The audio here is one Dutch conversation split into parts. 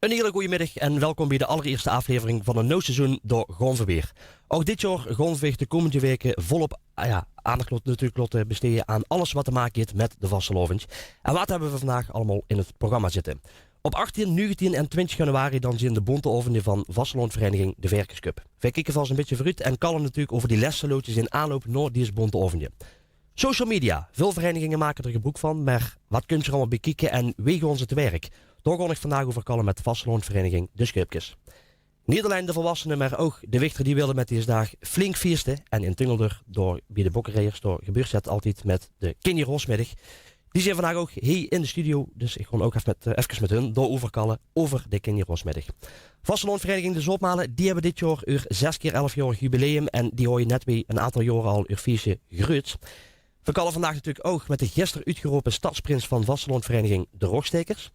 Een hele goede middag en welkom bij de allereerste aflevering van een nieuw seizoen door Gonverweer. Ook dit jaar Gonverweer de komende weken volop aandacht natuurlijk besteden aan alles wat te maken heeft met de Vastelovend. En wat hebben we vandaag allemaal in het programma zitten? Op 18, 19 en 20 januari dan zien de bonte ovenden van Vasteloonvereniging de Verkerscup. Wij kijken vast een beetje vooruit en kallen natuurlijk over die lessenlootjes in aanloop naar deze bonte ovenden. Social media. Veel verenigingen maken er gebruik van, maar wat kun je er allemaal bekijken en wegen onze te werk? Daar ga ik vandaag over kallen met de Vasteloonvereniging de Schupkes. Niet alleen de volwassenen, maar ook de wichter die wilden met deze dag flink feesten. En in Tungelder, door bij de bokkenrijers, door gebeurt het altijd met de kinderrosmiddag. Die zijn vandaag ook hier in de studio, dus ik ga ook even met hun dooroverkallen over de kinderrosmiddag. Vasteloonvereniging de Zopmalen, die hebben dit jaar uw 6x11-jarig jubileum en die hoor je net weer een aantal jaren al uw feestje geruid. We kallen vandaag natuurlijk ook met de gisteren uitgeroepen stadsprins van Vasteloonvereniging de Rogstekers.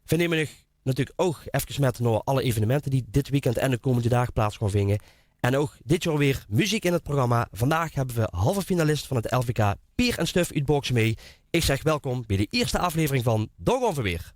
We nemen natuurlijk ook even met naar alle evenementen die dit weekend en de komende dagen plaats gaan vinden. En ook dit jaar weer muziek in het programma. Vandaag hebben we halve finalist van het LVK Pier en Stuf uit Boks mee. Ik zeg welkom bij de eerste aflevering van Door Gonverweer.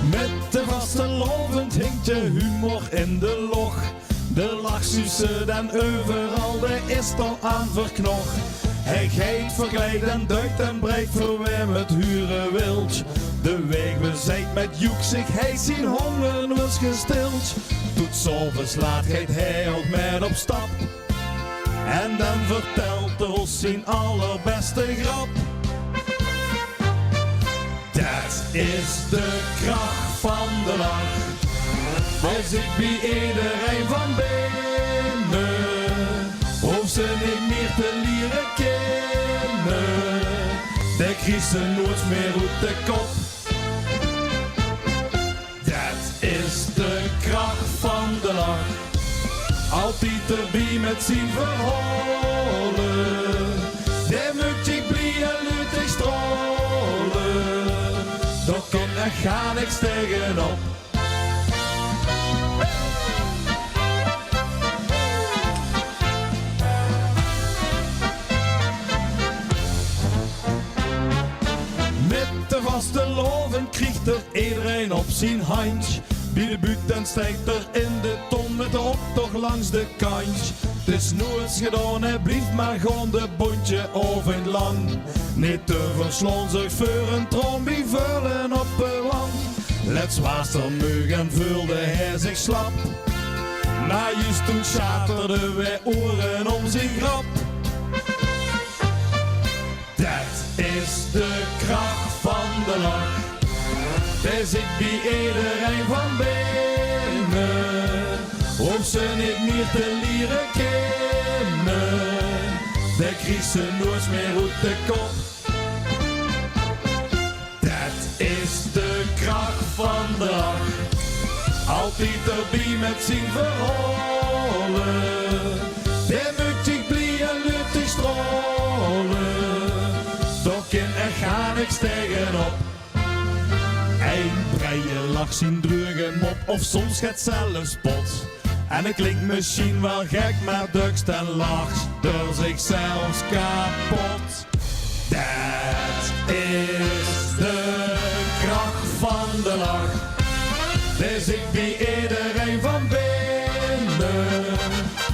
Met de Vastelovend hinkt je humor in de log. De lach sussen en overal, de is al aan verknog. Hij geit, verkleed en duikt en breekt voor wem het huren wilt. De week bezijt met joeksig, hij zien honger was gestild. Tot zoveel laat gaat hij ook met op stap. En dan vertelt ons zijn allerbeste grap. Dat is de kracht van de lach. Hij zit bij iedereen van binnen, hoeft ze niet meer te leren kennen. De kriesen nooit meer uit de kop. Dat is de kracht van de lach. Altijd erbij met zijn verholen. De moet ik blij en luchtig stralen. Daar kan er ga niks tegenop. Vastelovend krijgt er iedereen op zijn handje. Bij de buurt stijgt er in de ton met de optocht langs de kantje. Het is nooit gedaan, hij blijft maar gewoon de bontje over lang. Niet te verslaan zich voor een trombie vullen op de wand. Let zwaarster mug en vulde hij zich slap. Maar juist toen schaterde wij oren om zijn grap. Dat is de kracht van de lach. Daar zit bij iedereen van binnen, hoeft ze niet meer te leren kennen. De kriesen nooit meer uit de kop. Dat is de kracht van de lach. Altijd erbij met zijn verholen. De moet ik blij en luchtig stralen. Toch kan er ga niks tegenop. Een breie lach zien drugen mop of soms gaat zelfs spot. En het klinkt misschien wel gek, maar dukst en lacht door zichzelf kapot. Dat is de kracht van de lach. Daar zit bij iedereen van binnen,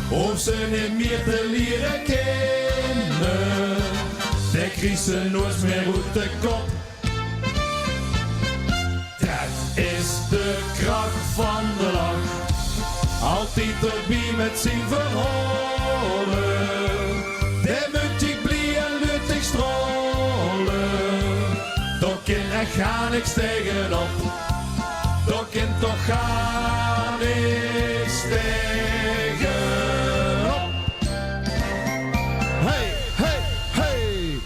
hoeft ze niet meer te leren kennen. De kriesen nooit meer uit de kop. Dat is de kracht van de lach. Altijd erbij met zijn verholen. De moet ik blij en luchtig stralen. Daar kan er ga niks tegenop. Daar kan toch ga niks tegenop. Hey, hey, hey.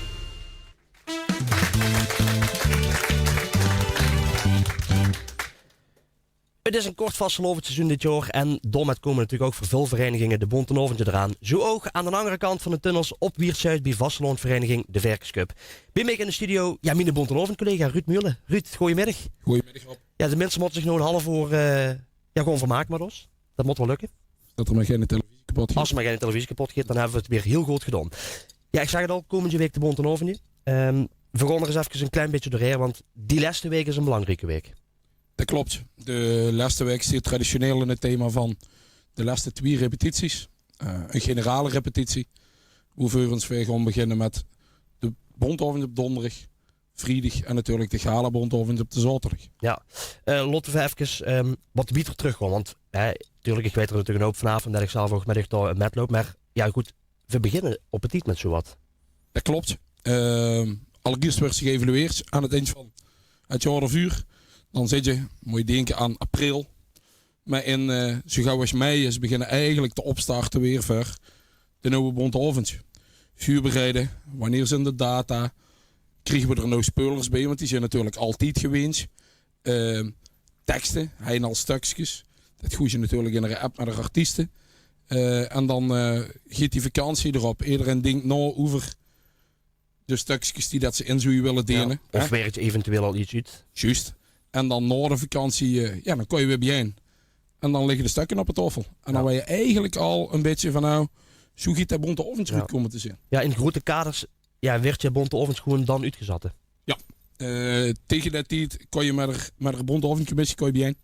Het is een kort vastelovend seizoen dit jaar en daarmee komen natuurlijk ook voor veel verenigingen de bonte oventje eraan. Zo ook aan de andere kant van de tunnels op Wiertzuid bij Vasteloonvereniging de Verkerscup. Bij mij in de studio, ja, mijn bonte ovend collega Ruud Mulle. Ruud, goedemiddag. Goedemiddag Rob. Ja, de mensen moeten zich nog een half uur gewoon vermaken met ons. Dat moet wel lukken. Dat er maar geen televisie kapot gaat. Als er maar geen televisie kapot gaat, dan hebben we het weer heel goed gedaan. Ja, ik zeg het al, komende week de Bonte Oventje. We gaan er eens even een klein beetje doorheen, want die laatste week is een belangrijke week. Dat klopt. De laatste week zit traditioneel in het thema van de laatste 2 repetities. Een generale repetitie. Vervolgens we gaan beginnen met de Bonteoventje op donderdag, vrijdag en natuurlijk de gala Bonteoventje op de zaterdag. Ja, Lotte, we even wat weer terugkomen. Want natuurlijk, ik weet er natuurlijk een hoop vanavond dat ik zelf ook met een metloop. Maar ja goed, we beginnen op het niet met zowat. Dat klopt. Allereerst werd zich geëvalueerd aan het eind van het jaar of uur. Dan zit je, moet je denken aan april. Maar in zo gauw als mei is beginnen eigenlijk te opstarten weer voor de nieuwe Bonteoventje. Vuurbereiden, wanneer zijn de data? Krijgen we er nou speulers bij, want die zijn natuurlijk altijd geweest. Teksten, hij en al stukjes. Dat gooi je natuurlijk in een app met de artiesten. En dan gaat die vakantie erop. Iedereen denkt nou over de stukjes die dat ze in zouden willen delen. Ja, of werkt je eventueel al iets uit. Juist. En dan na de vakantie, dan kan je weer bijeen. En dan liggen de stukken op de tafel. En dan ben je eigenlijk al een beetje van nou, zo gaat dat Bonteoventje goed komen te zien. Ja, in grote kaders werd je Bonteoventje gewoon dan uitgezatten. Ja. Tegen dat tijd kan je met een Bonteoventje bijeen.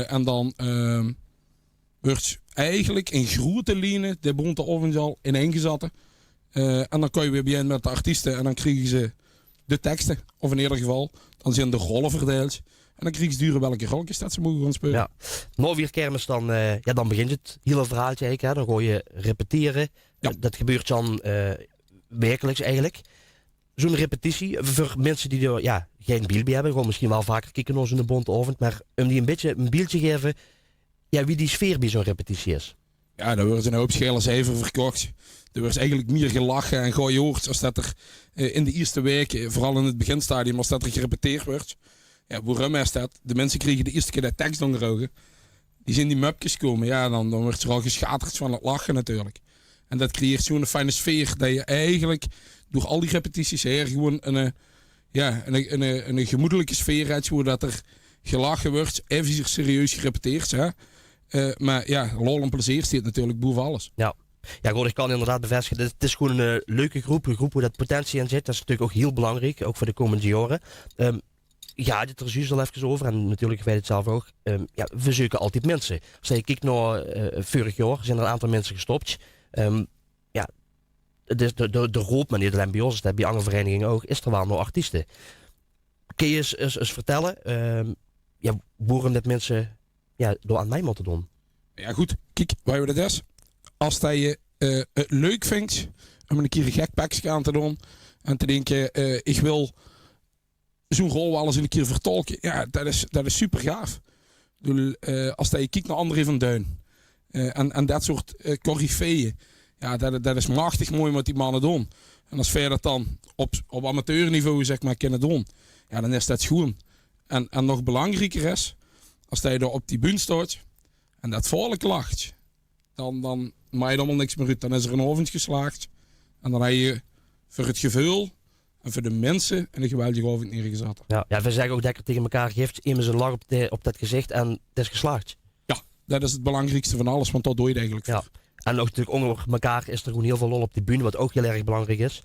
En dan wordt eigenlijk in grote lijnen de Bonteoventje al ineengezatten. En dan kan je weer bijeen met de artiesten en dan krijgen ze de teksten. Of in ieder geval, dan zijn de rollen verdeeld. En dan krijgen ze duren welke rolletjes dat ze mogen gaan spelen. Ja. Nou weer kermis, dan begint het hele verhaaltje eigenlijk. Hè. Dan ga je repeteren. Ja. Dat gebeurt dan wekelijks eigenlijk. Zo'n repetitie, voor mensen die er geen beeld bij hebben, gewoon misschien wel vaker kijken naar zo'n Bonteovent, maar om die een beetje een beeldje geven, wie die sfeer bij zo'n repetitie is. Ja, daar wordt een hoop schelen cijfer verkocht. Er wordt eigenlijk meer gelachen en gooi je hoort als dat er in de eerste week, vooral in het beginstadium, als dat er gerepeteerd wordt. Ja, waarom is dat? De mensen kregen de eerste keer de tekst onderogen. Die zijn die mupjes komen, dan wordt er al geschaterd van het lachen natuurlijk. En dat creëert zo'n fijne sfeer dat je eigenlijk door al die repetities her gewoon een gemoedelijke sfeer hebt, zodat er gelachen wordt, even serieus gerepeteerd. Hè? Maar lol en plezier staat natuurlijk boven alles. Ja. Ja, goed, ik kan inderdaad bevestigen. Het is gewoon een leuke groep. Een groep waar dat potentie in zit. Dat is natuurlijk ook heel belangrijk. Ook voor de komende jaren. Dit er juist al even over. En natuurlijk weet het zelf ook. We zoeken altijd mensen. Als je kijkt naar vorig jaar. Zijn er een aantal mensen gestopt. Het is de roep, maar niet alleen bij ons. Dat bij andere verenigingen ook. Is er wel nog artiesten. Kun je eens vertellen. Waarom dat mensen door aan mij moeten doen? Ja goed. Kijk, waar je dat is. Als je het leuk vindt om een keer een gek pakje aan te doen en te denken, ik wil zo'n rol wel eens een keer vertolken. Ja, dat is super gaaf. Als je kijkt naar André van Duin en dat soort coryfeeën, dat is machtig mooi wat die mannen doen. En als verder dan op amateurniveau zeg maar kunnen doen, dan is dat schoon. En nog belangrijker is, als je daar op die bühne staat en dat volk lacht, dan maak je allemaal niks meer uit. Dan is er een oventje geslaagd. En dan heb je voor het gevoel en voor de mensen een geweldige ovent neergezet. Ja, we zeggen ook dat je tegen elkaar geeft. Iemand een lach op dat gezicht en het is geslaagd. Ja, dat is het belangrijkste van alles, want dat doe je het eigenlijk voor. En ook natuurlijk onder elkaar is er gewoon heel veel lol op die bühne, wat ook heel erg belangrijk is.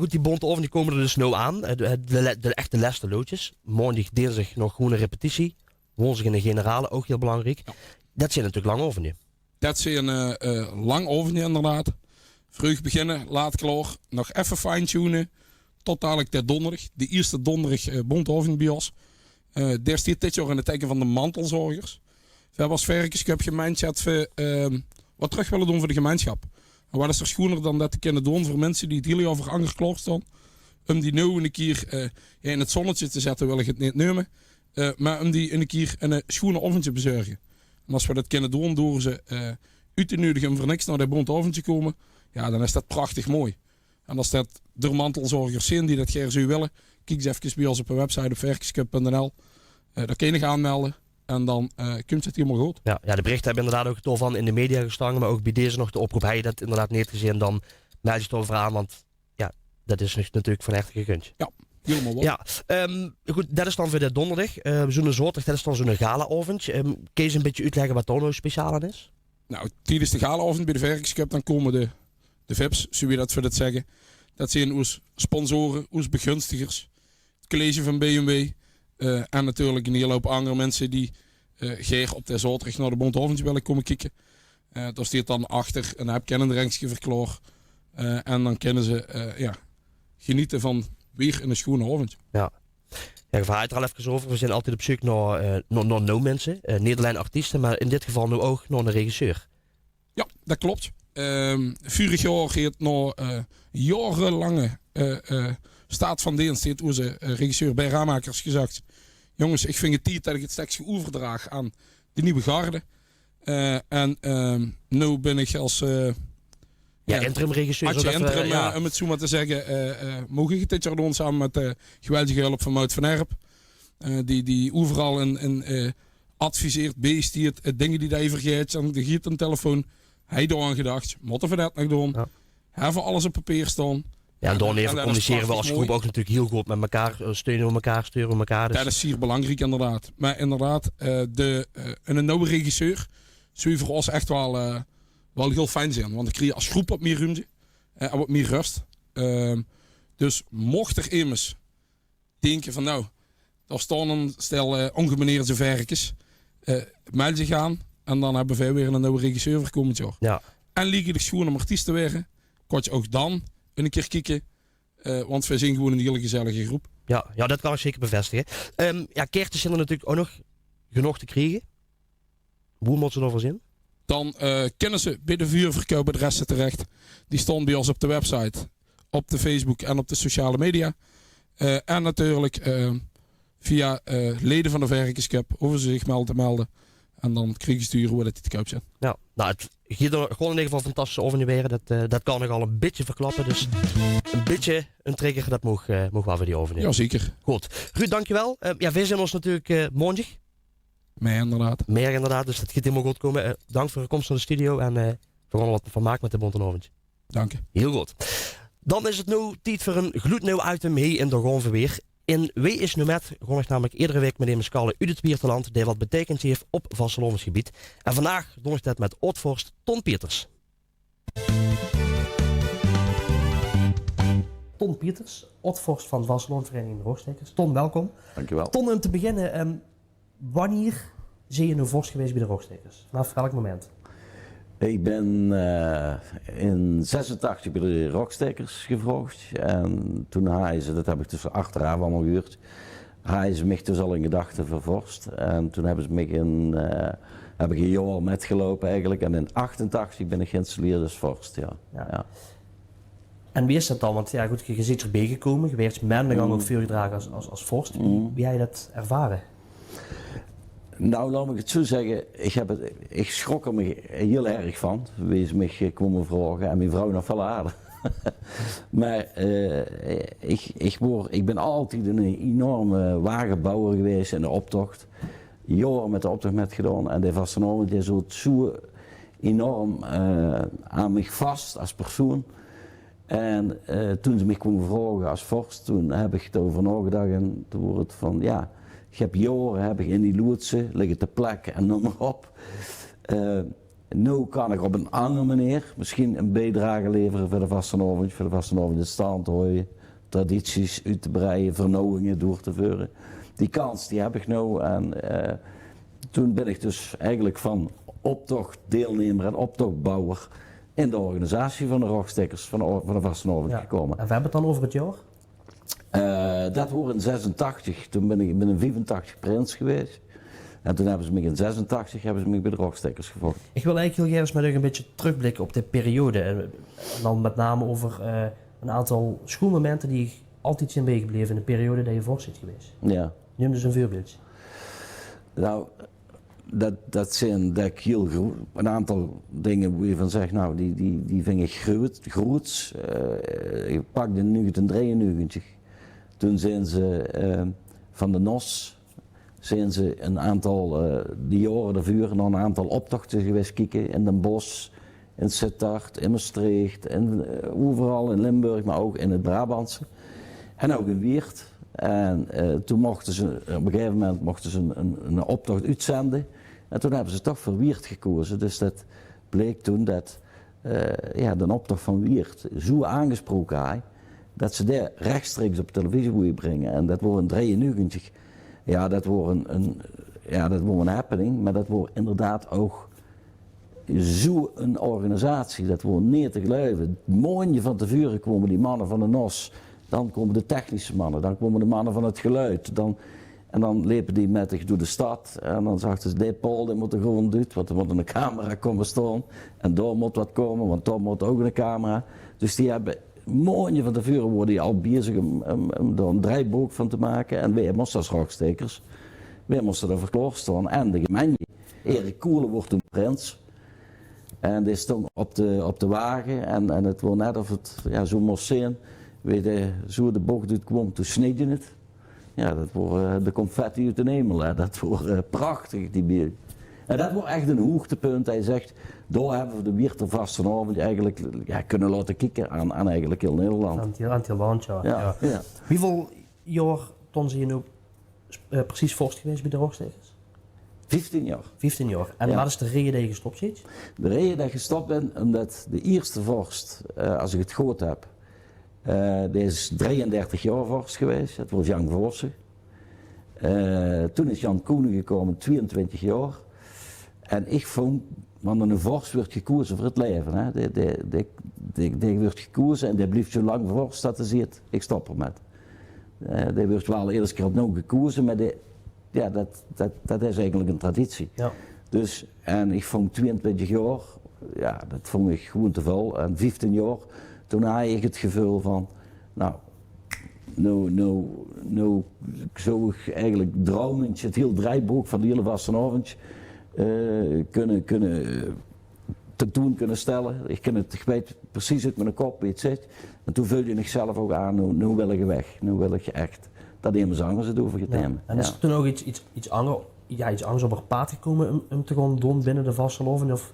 Die Bonteovent die komen er dus nou aan. De echte laatste loodjes. Maandag, dinsdag nog gewoon een repetitie. Woensdag in de generale, ook heel belangrijk. Ja. Dat zijn natuurlijk lang oventje. Dat zijn lang oventje inderdaad. Vroeg beginnen, laat klaar. Nog even fine-tunen. Tot dadelijk de donderdag. De eerste donderdag Bonteovent bij ons. Daar staat dit jaar in het teken van de mantelzorgers. We hebben als Verkenscup gemeenschap wat terug willen doen voor de gemeenschap. En wat is er schoener dan dat te kunnen doen voor mensen die het hele jaar voor anger klaar staan. Om die nu een keer in het zonnetje te zetten wil ik het niet nemen. Maar om die een keer een schone oventje bezorgen. En als we dat kunnen doen door ze uit te nodigen om voor niks naar de Bonteoventje komen, dan is dat prachtig mooi. En als dat door mantelzorgers zijn die dat graag zou willen, kijk eens even bij ons op de website op verkenscup.nl. Daar kun je nog aanmelden. En dan komt het helemaal goed. Ja, de berichten hebben inderdaad ook het al van in de media gestangen. Maar ook bij deze nog de oproep. Heb je dat inderdaad niet gezien, dan meld je het over aan. Want dat is natuurlijk van echt gegund. Ja, helemaal wel. Ja, goed, dat is dan voor de donderdag. Zo'n zaterdag, dat is dan zo'n gala-ovent. Kun je eens een beetje uitleggen wat daar nou speciaal aan is? Nou, tijdens de galavond bij de Verkingscup dan komen de VIP's, zo je dat voor het zeggen. Dat zijn ons sponsoren, ons begunstigers, het college van BMW en natuurlijk een hele hoop andere mensen die graag op de zaterdag naar de Bondhoven's willen komen kijken. Daar staat dan achter een heb kennen rengsje verklaar en dan kunnen ze genieten van weer een schone avond. Ja. Ja, je verhaalt er al even over. We zijn altijd op zoek naar no mensen, Nederlandse artiesten, maar in dit geval nu ook naar een regisseur. Ja, dat klopt. Vorig jaar heeft na jarenlange staat van dienst heeft onze regisseur bij Raamakers gezegd: jongens, ik vind het tijd dat ik het stekje overdraag aan de nieuwe garde. En nu ben ik als interim regisseur. Om het zo maar te zeggen, mogen ik dit jaar doen samen met de geweldige hulp van Mout van Erp. Die overal een adviseert, beestiert, dingen die hij vergeet. En de giet een telefoon. Hij door aan gedacht, moeten we dat nog doen? Ja. Hebben alles op papier staan. Ja, en dan even communiceren we als groep ook natuurlijk heel goed met elkaar, steunen we elkaar, sturen we elkaar. Dus. Ja, dat is zeer belangrijk inderdaad. Maar inderdaad, een nieuwe regisseur zou voor ons echt wel heel fijn zijn. Want dan krijg je als groep wat meer ruimte en wat meer rust. Dus mocht er immers denken van nou, daar staan een stel ongemeneerde verkjes, meld zich aan en dan hebben wij weer een nieuwe regisseur voor komend jaar. Ja. En liegen de schoenen om artiest te werken, kan je ook dan een keer kijken, want wij zijn gewoon een hele gezellige groep. Ja, dat kan ik zeker bevestigen. Kaartjes zijn er natuurlijk ook nog genoeg te krijgen. Hoe moet ze erover zien? Dan kunnen ze bij de vuurverkoopadressen terecht. Die staan bij ons op de website, op de Facebook en op de sociale media. En natuurlijk via leden van de Verkingscup over ze zich melden. En dan krijg je sturen hoe dat die te koop zijn. Ja, nou, het giet er gewoon in ieder geval fantastisch over weer. Dat kan ik al een beetje verklappen. Dus een beetje een trigger, dat mag wel voor die overnemen. Ja, zeker. Goed. Ruud, dankjewel. Wij zijn ons natuurlijk mondig. Meer inderdaad. Dus dat gaat helemaal goed komen. Dank voor de komst naar de studio en vooral wat van maak met de Bontenoventje. Dank je. Heel goed. Dan is het nu tijd voor een gloednieuw item hier in de Gonverweer. In Wie is nu met, gewoon ik namelijk iedere week met een skale uit het bierteland die wat betekend heeft op Vastelovensgebied. En vandaag doe ik dat met oudvorst Ton Pieters. Ton Pieters, oudvorst van Vastelovenvereniging de Roogstekers. Ton, welkom. Dankjewel. Ton, om te beginnen, wanneer zie je nu vorst geweest bij de Roogstekers? Vanaf welk moment? Ik ben in 86 bij de Rockstekers gevraagd en toen hebben ze, dat heb ik dus achteraf allemaal gehuurd, hebben ze mij dus al in gedachten vervorst en toen hebben ze mij heb ik een jaar metgelopen eigenlijk en in 88 ben ik geïnstalleerd als vorst, ja. En wie is dat dan? Want ja goed, je zit erbij gekomen, je werd maandenlang ook veel gedragen als vorst. Wie heb je dat ervaren? Nou, laat ik het zo zeggen, ik schrok er me heel erg van, wie ze mij komen vragen en mijn vrouw nog veel aardig. Maar ik ben altijd een enorme wagenbouwer geweest in de optocht. Jaren met de optocht met gedaan en de Vastelovend die zo enorm aan mij vast als persoon. En toen ze mij kwamen vragen als vorst, toen heb ik erover nagedacht en toen wordt het van ja. Ik heb jaren in die loodsen liggen te plekken en noem maar op. Nu kan ik op een andere manier misschien een bijdrage leveren voor de Vastelovend in stand te houden, tradities uit te breiden, vernauwingen door te voeren. Die kans die heb ik nu en toen ben ik dus eigenlijk van optochtdeelnemer en optochtbouwer in de organisatie van de Rockstekers van de Vastelovend gekomen. En we hebben het dan over het jaar? Dat hoorde in 86, toen ben ik in 85 prins geweest. En toen hebben ze me in 86 bij de Rockstekers gevolgd. Ik wil eigenlijk heel graag met u een beetje terugblikken op de periode. En dan met name over een aantal schoolmomenten die altijd zijn bijgebleven in de periode dat je vorst zit geweest. Ja. Neem dus een voorbeeldje. Nou, dat zijn heel groot. Een aantal dingen waar je van zegt, nou die vind ik groot. Ik pak de 1993. Toen zijn ze van de NOS, zijn ze een aantal, die jaren daarvoor, nog een aantal optochten geweest kijken in Den Bosch, in Sittard, in Maastricht, overal in Limburg, maar ook in het Brabantse. En ook in Weert. En toen mochten ze, op een gegeven moment mochten ze een optocht uitzenden. En toen hebben ze toch voor Weert gekozen. Dus bleek toen dat de optocht van Wiert zo aangesproken had, dat ze daar rechtstreeks op televisie willen brengen. En dat wordt een 93. Ja, dat wordt een happening, maar dat wordt inderdaad ook zo'n organisatie. Dat wordt niet te geloven. Het mooie van tevoren komen die mannen van de NOS, dan komen de technische mannen, dan komen de mannen van het geluid. En dan liepen die met zich door de stad en dan zag ze, die Paul, die moet er gewoon doen, want er moet een camera komen staan. En daar moet wat komen, want daar moet ook een camera. Dus die hebben, mooie van tevoren worden die al bezig om er een draaiboek van te maken. En wij moesten als rockstekers, wij moesten er voor klaarstaan. En de gemeente, Erik Koelen wordt een prins. En die stond op de wagen en het was net of het zo moest zijn. Weet je, zo de bocht uitkwam, toen sneed je het. Ja, dat wordt de confetti uit de hemel, hè. Dat wordt prachtig, die bier. En dat wordt echt een hoogtepunt. Hij zegt, daar hebben we de Wierter vastenavond eigenlijk kunnen laten kijken aan eigenlijk heel Nederland. Aan het land, ja. Hoeveel jaar toen zie je nu precies vorst geweest bij de Rockstekers? 15 jaar. 15 jaar. En wat is de reden dat je gestopt zit? De reden dat je gestopt bent, omdat de eerste vorst, als ik het goed heb, die is 33 jaar vorst geweest, dat was Jan Voorsen. Toen is Jan Koenen gekomen, 22 jaar. En ik vond, want een vorst wordt gekozen voor het leven. Hè. Die wordt gekozen en die blijft zo lang vorst dat hij ziet, ik stop ermet. Die wordt wel eerst keer opnieuw gekozen, maar dat is eigenlijk een traditie. Ja. Dus, en ik vond 22 jaar, dat vond ik gewoon te veel. En 15 jaar, toen had ik het gevoel van, nou zou ik eigenlijk droomend het hele draaiboek van de hele vastenavond kunnen stellen. Ik weet precies uit mijn kop wie het zit. En toen vul je zichzelf ook aan, nu wil ik weg, nu wil ik echt dat iemand anders het over gaat nemen. En is er toen ook iets anders op het pad gekomen om te gaan doen binnen de vastelovend? Of?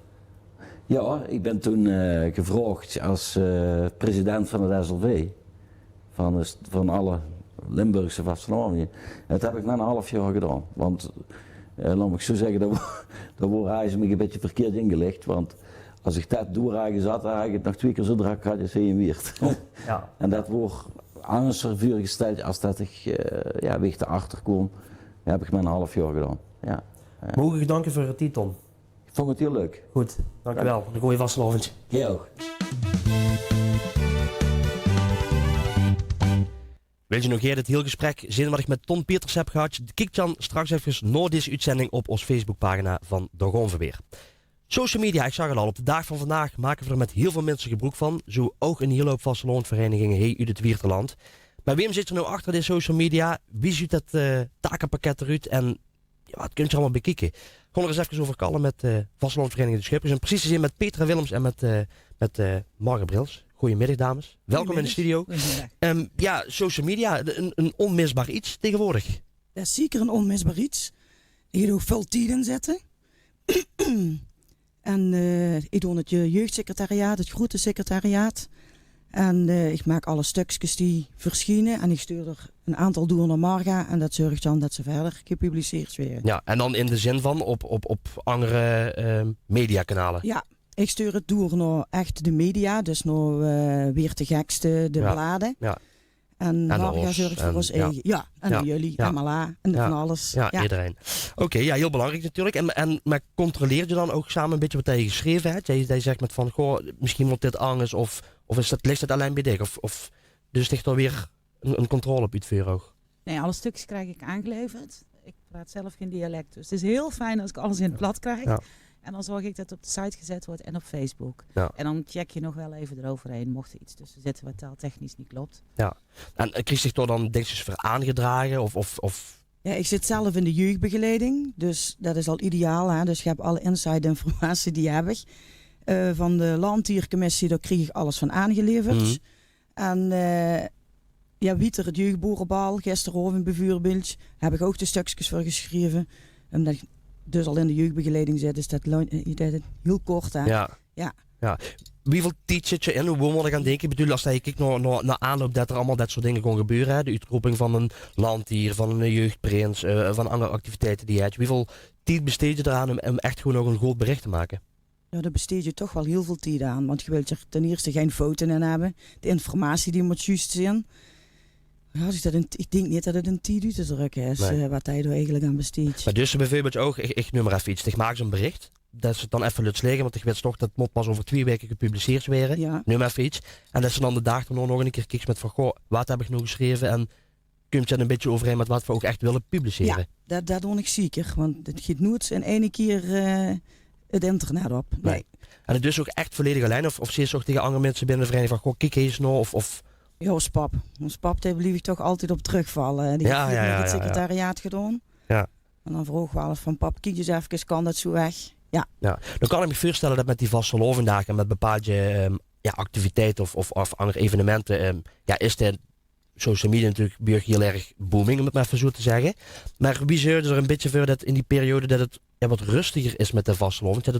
Ja, ik ben toen gevraagd als president van het SLV, van alle Limburgse vastelovenden. Dat heb ik na een half jaar gedaan, want laat ik zo zeggen, daar wordt ze me een beetje verkeerd ingelegd, want als ik dat doorhagen zat, had ik het nog 2 keer zo druk gehad als in Wiert. Ja. En dat wordt anders vuur gesteld als dat ik weg erachter kwam. Dat heb ik maar een half jaar gedaan. Ja. Mogen ik danken voor het titel? Ik vond het heel leuk. Goed, dankjewel. Dan gooi je vastelovend. Ja. Wil je nog eerder het hele gesprek zien wat ik met Ton Pieters heb gehad? Kijk dan straks even na deze uitzending op onze Facebookpagina van de Gonverweer. Social media, ik zag het al, op de dag van vandaag maken we er met heel veel mensen gebruik van. Zo ook een hele hoop vastelovendverenigingen uit het Wierterland. Maar wem zit er nou achter de social media? Wie ziet het takenpakket eruit? En wat kunt je allemaal bekijken? Ik kon er eens even over kallen met vastelovendvereniging De Schippers. En precies te zien met Petra Willems en met Marga Brils. Goedemiddag dames. Welkom in de studio. Social media, een onmisbaar iets tegenwoordig. Dat is zeker een onmisbaar iets. Je moet ook veel tijd in zetten. En ik doe het jeugdsecretariaat, het groentesecretariaat. En ik maak alle stukjes die verschijnen. En ik stuur er een aantal door naar Marga. En dat zorgt dan dat ze verder gepubliceerd werden. Ja, en dan in de zin van op andere mediakanalen. Ja, ik stuur het door naar echt de media. Dus naar Weer de Gekste, de bladen. Ja. En Marga zorgt voor ons eigen. Ja, en jullie, en Mala, en van alles. Ja, iedereen. Oké, heel belangrijk natuurlijk. Maar controleer je dan ook samen een beetje wat je geschreven hebt? Jij zegt met van, goh, misschien wordt dit anders of ligt het alleen bij dich? Of dus ligt er weer een controle op het oog? Nee, alle stukjes krijg ik aangeleverd. Ik praat zelf geen dialect, dus het is heel fijn als ik alles in het blad krijg. Ja. En dan zorg ik dat het op de site gezet wordt en op Facebook. Ja. En dan check je nog wel even eroverheen, mocht er iets tussen zitten wat taaltechnisch niet klopt. Ja. En kreeg zich door dan dingetjes voor aangedragen? Of... Ja, ik zit zelf in de jeugdbegeleiding, dus dat is al ideaal. Hè? Dus je hebt alle inside informatie die heb ik. Van de landdiercommissie, daar kreeg ik alles van aangeleverd. Mm-hmm. En Wieter, het jeugdboerenbal, gisteravond bijvoorbeeld, heb ik ook de stukjes voor geschreven. Omdat ik dus al in de jeugdbegeleiding zit, is dat heel kort. Hè? Ja. Wieveel tijd zit je in? Hoe moet ik aan denken? Ik bedoel, als je kijkt naar aanloop dat er allemaal dat soort dingen gaan gebeuren. Hè? De uitroeping van een landdier, van een jeugdprins, van andere activiteiten die je hebt. Hoeveel tijd besteed je eraan om echt gewoon nog een goed bericht te maken? Ja, daar besteed je toch wel heel veel tijd aan. Want je wilt er ten eerste geen fouten in hebben. De informatie die moet juist zijn. Ja, ik denk niet dat het een 10 uur te druk is, wat hij er eigenlijk aan besteedt. Maar dus bijvoorbeeld ook, ik noem maar even iets, ik maak zo'n bericht. Dat ze het dan even lukt liggen, want ik weet toch dat het moet pas over 2 weken gepubliceerd worden. Ja. Noem maar even iets. En dat ze dan de dag erna nog een keer kijken met van, goh, wat heb ik nou geschreven en komt het een beetje overeen met wat we ook echt willen publiceren. Ja, dat doe ik zeker, want het gaat nooit in één keer het internet op. Nee. En het dus ook echt volledig alleen, of zie je toch tegen andere mensen binnen de vereniging van, goh, kijk eens nou, of... Ja, ons pap, daar blijf ik toch altijd op terugvallen. Die heeft het secretariaat gedaan. Ja. En dan vroeg we wel eens van, pap, kijk eens even, kan dat zo weg? Ja. Dan kan ik me voorstellen dat met die vastelovenddagen en met bepaalde activiteiten of andere evenementen, is de social media natuurlijk bij heel erg booming, om het maar even zo te zeggen. Maar wie zou er een beetje voor dat in die periode dat het wat rustiger is met de vastelovend, dat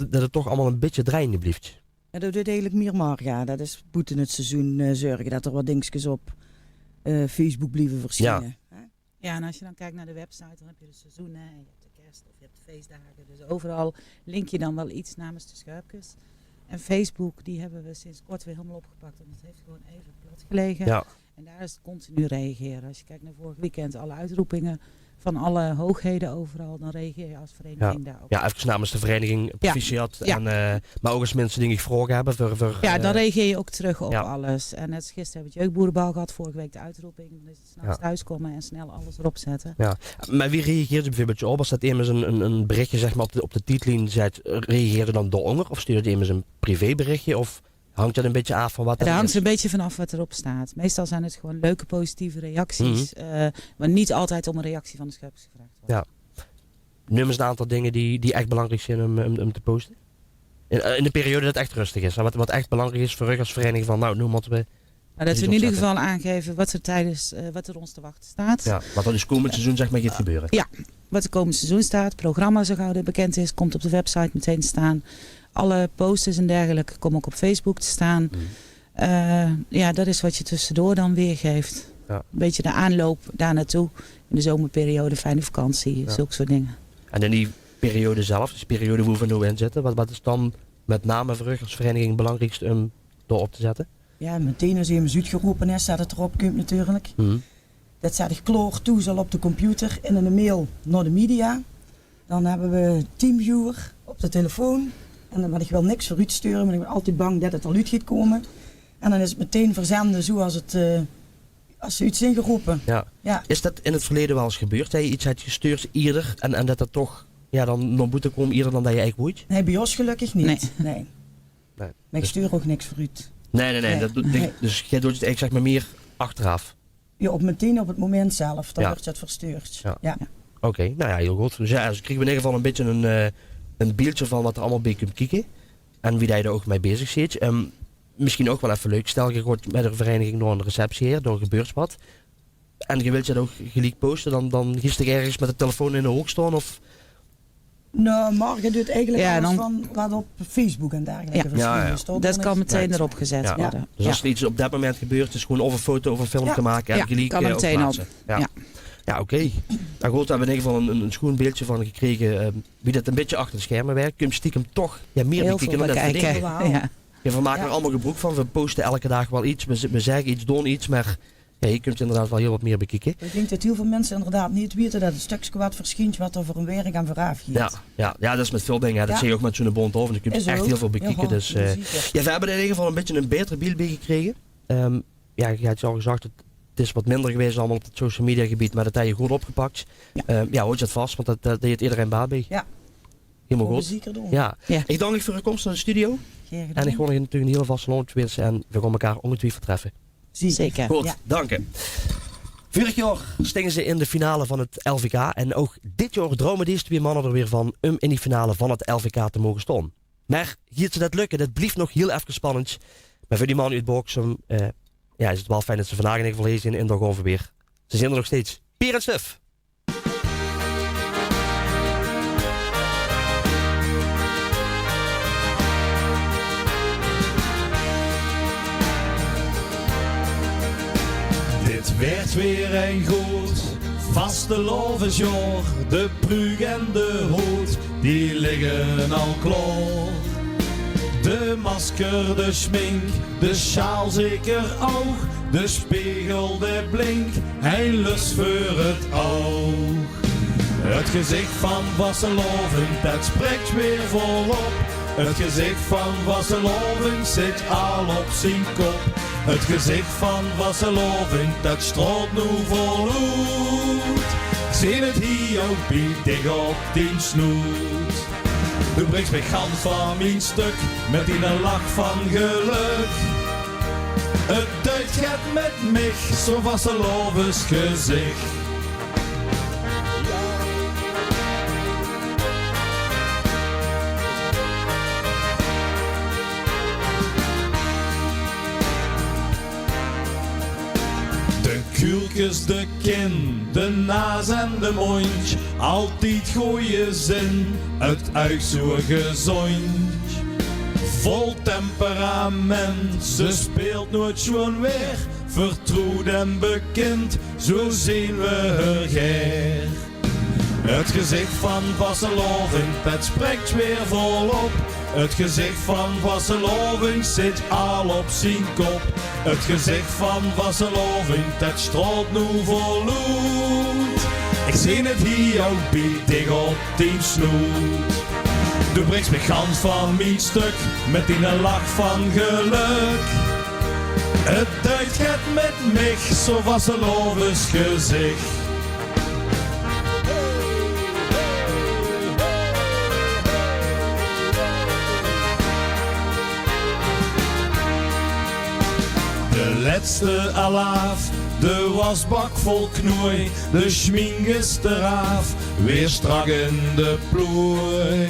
het toch allemaal een beetje draaiende blijft? Ja, dat doet eigenlijk meer Marga. Dat is boeten het seizoen zorgen dat er wat dingetjes op Facebook blijven verschijnen. Ja, en als je dan kijkt naar de website, dan heb je de seizoenen, en je hebt de kerst of je hebt de feestdagen. Dus overal link je dan wel iets namens de Schuipkes. En Facebook, die hebben we sinds kort weer helemaal opgepakt. Want het heeft gewoon even plat gelegen. Ja. En daar is het continu reageren. Als je kijkt naar vorig weekend, alle uitroepingen van alle hoogheden overal, dan reageer je als vereniging daarop. Ja, even namens de vereniging proficiat. Ja. Maar ook als mensen dingen gevraagd hebben. Dan reageer je ook terug op alles. En net als gisteren hebben we het jeugdboerenbal gehad, vorige week de uitroeping. Dus snel thuiskomen en snel alles erop zetten. Ja. Maar wie reageert er bijvoorbeeld op? Als dat immers een berichtje zeg maar, op de titellijn zet, reageerde dan de onder? Of stuurde immers een privéberichtje? Of hangt dat een beetje af van wat er is? Het hangt een beetje vanaf wat erop staat. Meestal zijn het gewoon leuke, positieve reacties. Maar niet altijd om een reactie van de Schuipkes gevraagd wordt. Ja. Noem eens een aantal dingen die echt belangrijk zijn om te posten. In de periode dat het echt rustig is. Wat echt belangrijk is voor u als vereniging van nu moeten we... Nou, dat we in ieder geval aangeven wat er ons te wachten staat. Ja, wat er dus komend seizoen zeg maar gaat gebeuren. Ja, wat er komend seizoen staat. Programma zo gauw dat bekend is, komt op de website meteen te staan. Alle posters en dergelijke komen ook op Facebook te staan. Dat is wat je tussendoor dan weergeeft. Ja. Een beetje de aanloop daar naartoe. In de zomerperiode, fijne vakantie, zulke soort dingen. En in die periode zelf, dus de periode waar we nu in zitten, wat is dan met name voor u als vereniging het belangrijkste om door op te zetten? Ja, meteen als je hem Zuid geroepen is, staat het erop, komt natuurlijk. Dat staat ik kloor toezel op de computer en in een mail naar de media. Dan hebben we Teamviewer op de telefoon. En dan wil ik wel niks voor u sturen, maar ik ben altijd bang dat het al uit gaat komen. En dan is het meteen verzenden zoals als ze iets ingeroepen. Ja. Is dat in het verleden wel eens gebeurd? Dat je iets had gestuurd eerder en dat het toch dan nog moet komen eerder dan dat je eigenlijk moet? Nee, bij ons gelukkig niet. Nee. Maar ik stuur ook niks voor u. Nee. Dus jij doet het eigenlijk zeg maar meer achteraf? Ja, meteen op het moment zelf. Dan wordt het verstuurd. Ja. Oké, heel goed. Dus dus kregen we in ieder geval een beetje een beeldje van wat er allemaal bij kunt kijken. En wie daar ook mee bezig zit. Misschien ook wel even leuk. Stel je gaat met een vereniging door een receptie hier, door een gebeurtspad. En je wilt je dat ook gelijk posten, dan gisteren ergens met de telefoon in de hoek staan of... Nou, Marga doet eigenlijk alles van wat op Facebook en dergelijke. Dat kan meteen erop gezet worden. Dus als er iets op dat moment gebeurt, is gewoon of een foto of een film te maken en gelijk kan er meteen op. Ja, oké. Nou goed, daar hebben we in ieder geval een schoon beeldje van gekregen. Wie dat een beetje achter de schermen werkt, kun je stiekem toch meer bekijken dan dat kijken. We maken er allemaal gebruik van. We posten elke dag wel iets. We zeggen iets, doen iets, maar je kunt inderdaad wel heel wat meer bekijken. Ik denk dat heel veel mensen inderdaad niet weten dat het stukje wat verschijnt wat er voor een werk aan vooraf gaat. Ja, dat is met veel dingen. Dat zie je ook met zo'n bond over. Dan kun je echt heel veel bekijken. Dus, we hebben in ieder geval een beetje een betere beeld bij gekregen. Je had al gezegd, het is wat minder geweest allemaal op het social media gebied, maar dat heb je goed opgepakt. Houd je het vast, want dat deed iedereen baat bij. Ja. Helemaal goed. Zeker doen. Ja. Ik dank je voor je komst naar de studio. En ik word je natuurlijk een hele vaste loon wensen en we gaan elkaar ongetwijfeld treffen. Zeker. Goed, dank je. Vorig jaar stingen ze in de finale van het LVK en ook dit jaar dromen deze twee mannen er weer van om in die finale van het LVK te mogen staan. Maar hier ze dat lukken, dat blijft nog heel even spannend. Maar voor die mannen uit Boksum is het wel fijn dat ze vandaag in ieder geval hier zijn in Doorgonven weer. Ze zijn er nog steeds. Pier en Stuf. Dit werd weer een goed vaste lovensjaar, de prug en de hoed. die liggen al klaar. De masker, de schmink, de sjaal zeker ook. De spiegel, de blink, hij lust voor het oog. Het gezicht van Vasseloven, dat spreekt weer volop. Het gezicht van Vasseloven zit al op zijn kop. Het gezicht van Vasseloven, dat straalt nu voluit. Zie het hier ook dik op die snoet. Du brengt mij gans van mijn stuk, met die een lach van geluk. Het duidt gaat met mij, zo Vasselovens gezicht. De kuiltjes, de kin, de naas en de mond, altijd goeie zin, het uitzoeken gezond. Vol temperament, ze speelt nooit schoon weer, vertrouwd en bekend, zo zien we haar geer. Het gezicht van Vasseloven, dat spreekt weer volop. Het gezicht van Vasseloven zit al op zijn kop. Het gezicht van Vasseloven, dat straalt nu voluit. Ik zie het hier ook dik op die snoet. Du brengt me gans van mijn stuk, met die een lach van geluk. Het duidt gaat met mij, zo Vasselovens gezicht. De laatste alaaf, de wasbak vol knooi, de schmink is eraf, weer strak in de plooi.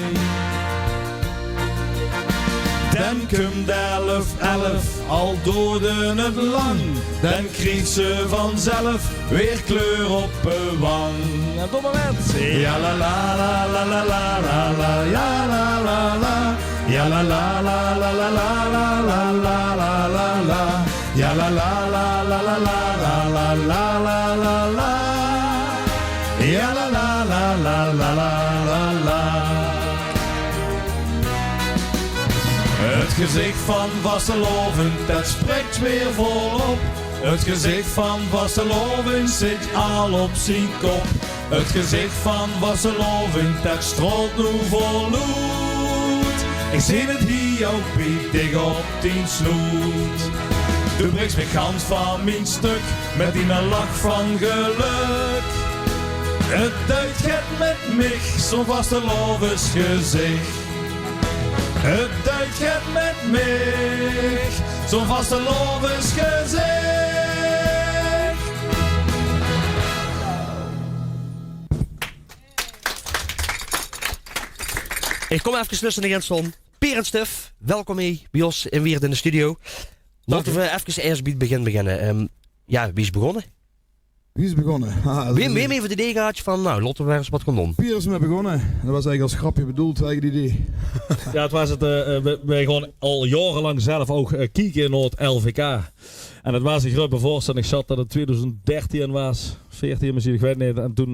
Dan komt 11, al doden het lang, dan krijgt ze vanzelf weer kleur op de wang. En op moment. Ja la la la la la la la la, ja la la la, ja la la la la la la la la la la la la. Ja la la la la la la la la la la la. Ja la la la la la la la la. Het gezicht van Vasseloven, dat spreekt weer volop. Het gezicht van Vasseloven zit al op zijn kop. Het gezicht van Vasseloven, dat straalt nu voluit. Ik zie het hier ook dik op die snoet. Du brengt me gans van mijn stuk, met die een lach van geluk. Het duidt gaat met mij, zo Vasselovens gezicht. Het duidt gaat met mij, zo Vasselovens gezicht. Ik kom even luisteren naar Jensson. Peer en Stuf, welkom mee bij ons en weer in de studio. Laten we even eerst beginnen. Ja, wie is begonnen? Wie is begonnen? Weer even de idee gehad van, nou, laten we eens wat gaan doen. Pier is mee begonnen. Dat was eigenlijk als grapje bedoeld, eigen idee. Ja, het was het. Wij gewoon al jarenlang zelf ook kijken in het LVK. En het was een grote voorstelling. Ik zat dat het 2013 was, 14 misschien, ik weet niet. En toen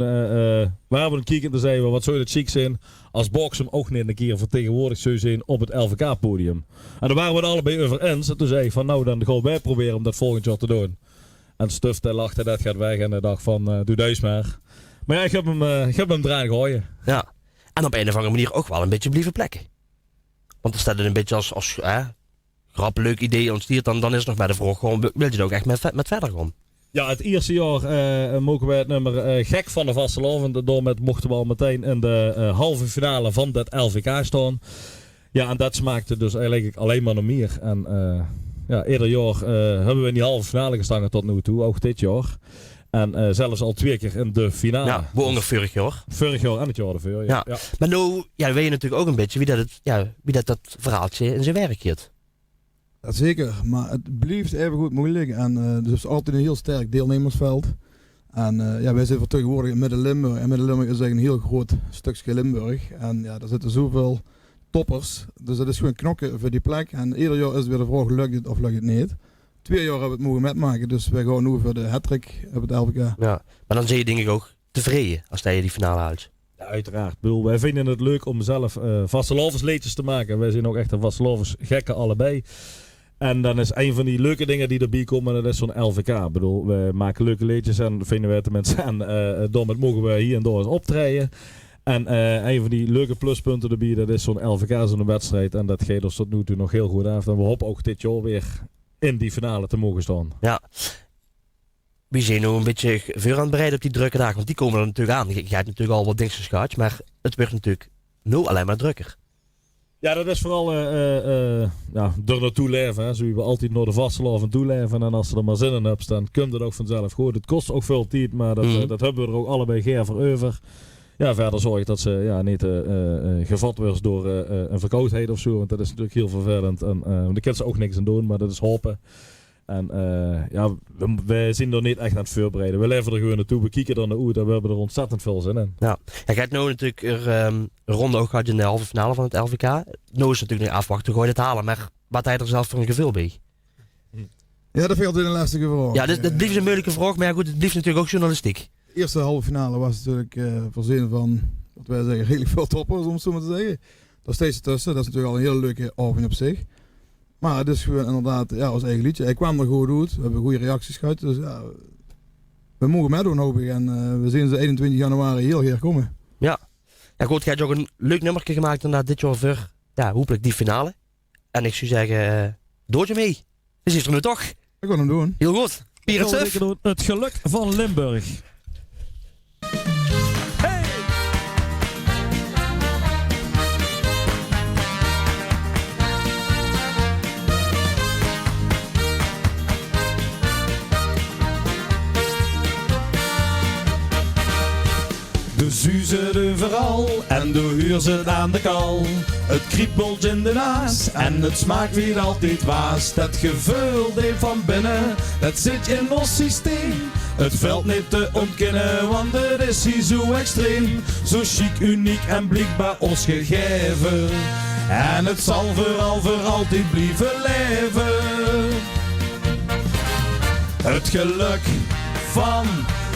waren we een kijken en zeiden we, wat zou het chic zijn als Boksem ook niet een keer vertegenwoordigd zou zijn op het LVK-podium. En daar waren we het allebei over eens. En toen zei ik van, nou, dan gaan wij proberen om dat volgend jaar te doen. En Stuf lachte, dat gaat weg. En hij dacht van, doe deze maar. Maar ja, ik heb hem eraan gooien. Ja, en op een of andere manier ook wel een beetje blijven plekken. Want er staat er een beetje als grap, leuk idee ontstiert, dan is het nog bij de vraag gewoon, wil je er ook echt met verder gaan? Ja, het eerste jaar mogen wij het nummer Gek van de Vastelovend. Daarmee mochten we al meteen in de halve finale van dat LVK staan. Ja, en dat smaakte dus eigenlijk alleen maar naar meer. En ja, ieder jaar hebben we in die halve finale gestaan tot nu toe, ook dit jaar. En zelfs al 2 keer in de finale. Ja, waaronder vorig jaar. Vorig jaar en het jaar ervoor, ja. Ja. Maar nou, ja, weet je natuurlijk ook een beetje wie dat verhaaltje in zijn werk heeft. Dat zeker, maar het blijft even goed moeilijk. En dus altijd een heel sterk deelnemersveld. En ja, wij zitten tegenwoordig in Midden-Limburg. En Midden-Limburg is eigenlijk een heel groot stukje Limburg. En ja, daar zitten zoveel toppers. Dus dat is gewoon knokken voor die plek. En ieder jaar is het weer de vraag, lukt het of lukt het niet. 2 jaar hebben we het mogen metmaken. Dus wij gaan nu voor de hat-trick op het LVK. Ja, maar dan zie je denk ik ook tevreden als je die finale haalt. Ja, uiteraard. Ik bedoel, wij vinden het leuk om zelf vastelovensliedjes te maken. Wij zijn ook echt een vastelovensgekken allebei. En dan is een van die leuke dingen die erbij komen, dat is zo'n LVK. Ik bedoel, we maken leuke liedjes en vinden wij tenminste aan. Daarmee mogen we hier en daar eens optreden. En een van die leuke pluspunten erbij, dat is zo'n LVK, zo'n wedstrijd. En dat gaat ons tot nu toe nog heel goed af. En we hopen ook dit jaar weer in die finale te mogen staan. Ja. We zijn nu een beetje veel aan het bereiden op die drukke dagen, want die komen er natuurlijk aan. Je hebt natuurlijk al wat dingetjes gehad, maar het wordt natuurlijk alleen maar drukker. Ja, dat is vooral door naartoe leven. Hè. Zo we altijd naar de vastelovend toe leven. En als ze er maar zin in hebben, dan komt het ook vanzelf goed. Het kost ook veel tijd, maar dat hebben we er ook allebei geer voor over. Ja, verder zorg ik dat ze niet gevat wordt door een verkoudheid of zo. Want dat is natuurlijk heel vervelend. En daar kunnen ze ook niks aan doen, maar dat is hopen. En wij zijn er niet echt aan het voorbereiden. We leven er gewoon naartoe, we kijken er naar uit en we hebben er ontzettend veel zin in. Ja, je gaat nu natuurlijk een ronde ook gehad in de halve finale van het LVK. Nu is het natuurlijk niet afwachten, gooi je het halen. Maar wat hij er zelf voor een gevoel bij? Ja, dat vind ik altijd een lastige vraag. Ja, dat blijft een moeilijke vraag, maar ja, goed, het blijft natuurlijk ook journalistiek. De eerste halve finale was natuurlijk voorzien van, wat wij zeggen, redelijk veel toppers, om het zo maar te zeggen. Daar steeds tussen, dat is natuurlijk al een hele leuke avond op zich. Maar het is gewoon inderdaad ons eigen liedje. Hij kwam er goed uit, we hebben goede reacties gehad, dus ja, we mogen meedoen hoop ik. En we zien ze 21 januari heel graag komen. Ja, goed, je hebt ook een leuk nummertje gemaakt inderdaad dit jaar voor, hopelijk die finale. En ik zou zeggen, doe je mee. Dus is er nu toch? Ik wil hem doen. Heel goed. Het geluk van Limburg. De zuur zit overal en de huur zit aan de kal. Het kriebelt in de naas en het smaakt weer altijd waas. Dat gevoel deed van binnen, dat zit in ons systeem. Het valt niet te ontkennen, want het is hier zo extreem. Zo chic, uniek en blijkbaar ons gegeven. En het zal vooral voor altijd blijven leven. Het geluk van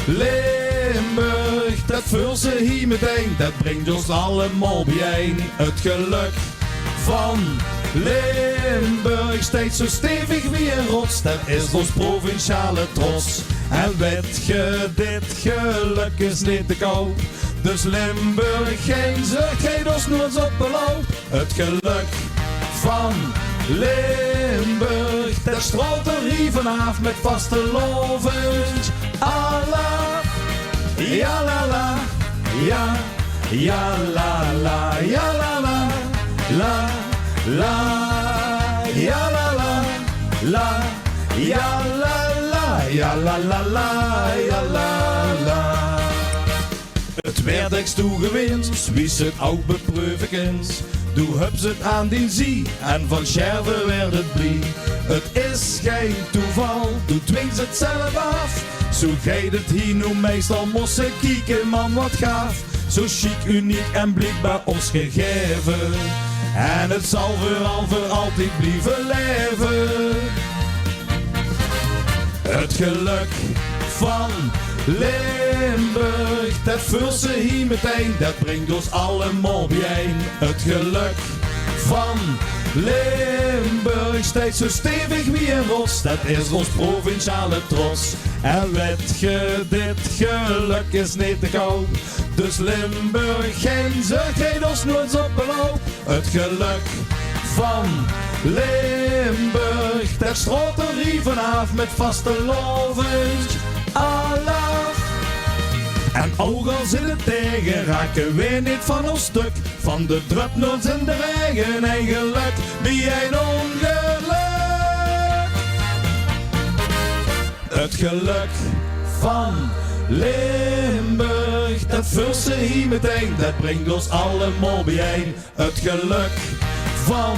Limburg, dat vult ze hier meteen, dat brengt ons allemaal bijeen. Het geluk van Limburg, steeds zo stevig wie een rots, dat is ons provinciale trots. En weet je, dit geluk is niet te koop, dus Limburg geen zucht, geen ons nooit op beloop. Het geluk van Limburg, dat straalt er hier vanaf met vastelovend. Allah, ja la la, ja, ja la la, ja la la, la, la, ja la la, la, ja la la, ja la la la, ja la la. Het werd ex toegewinst, wie het ook beproeven. Doe hups het aan die zie en van scherven werd het blie. Het is geen toeval, doe dwingt het zelf af. Zo gaat het hier nu meestal, mossen kieken man wat gaaf. Zo chic, uniek en blijkbaar ons gegeven. En het zal vooral voor altijd blijven leven. Het geluk van Limburg, dat vult ze hier meteen, dat brengt ons allemaal bijeen. Het geluk van Limburg, steeds zo stevig wie een rots, dat is ons provinciale trots. En weet je, dit geluk is niet te koop, dus Limburg geen zucht, geen ons nooit op beloop. Het geluk van Limburg, dat straalt er hier vanaf met vastelovend. Allah. En ook al zit het tegen, raken we niet van ons stuk. Van de drupnots en de regen en geluk, wie een ongeluk. Het geluk van Limburg, dat vult ze hier meteen, dat brengt ons allemaal bijeen. Het geluk van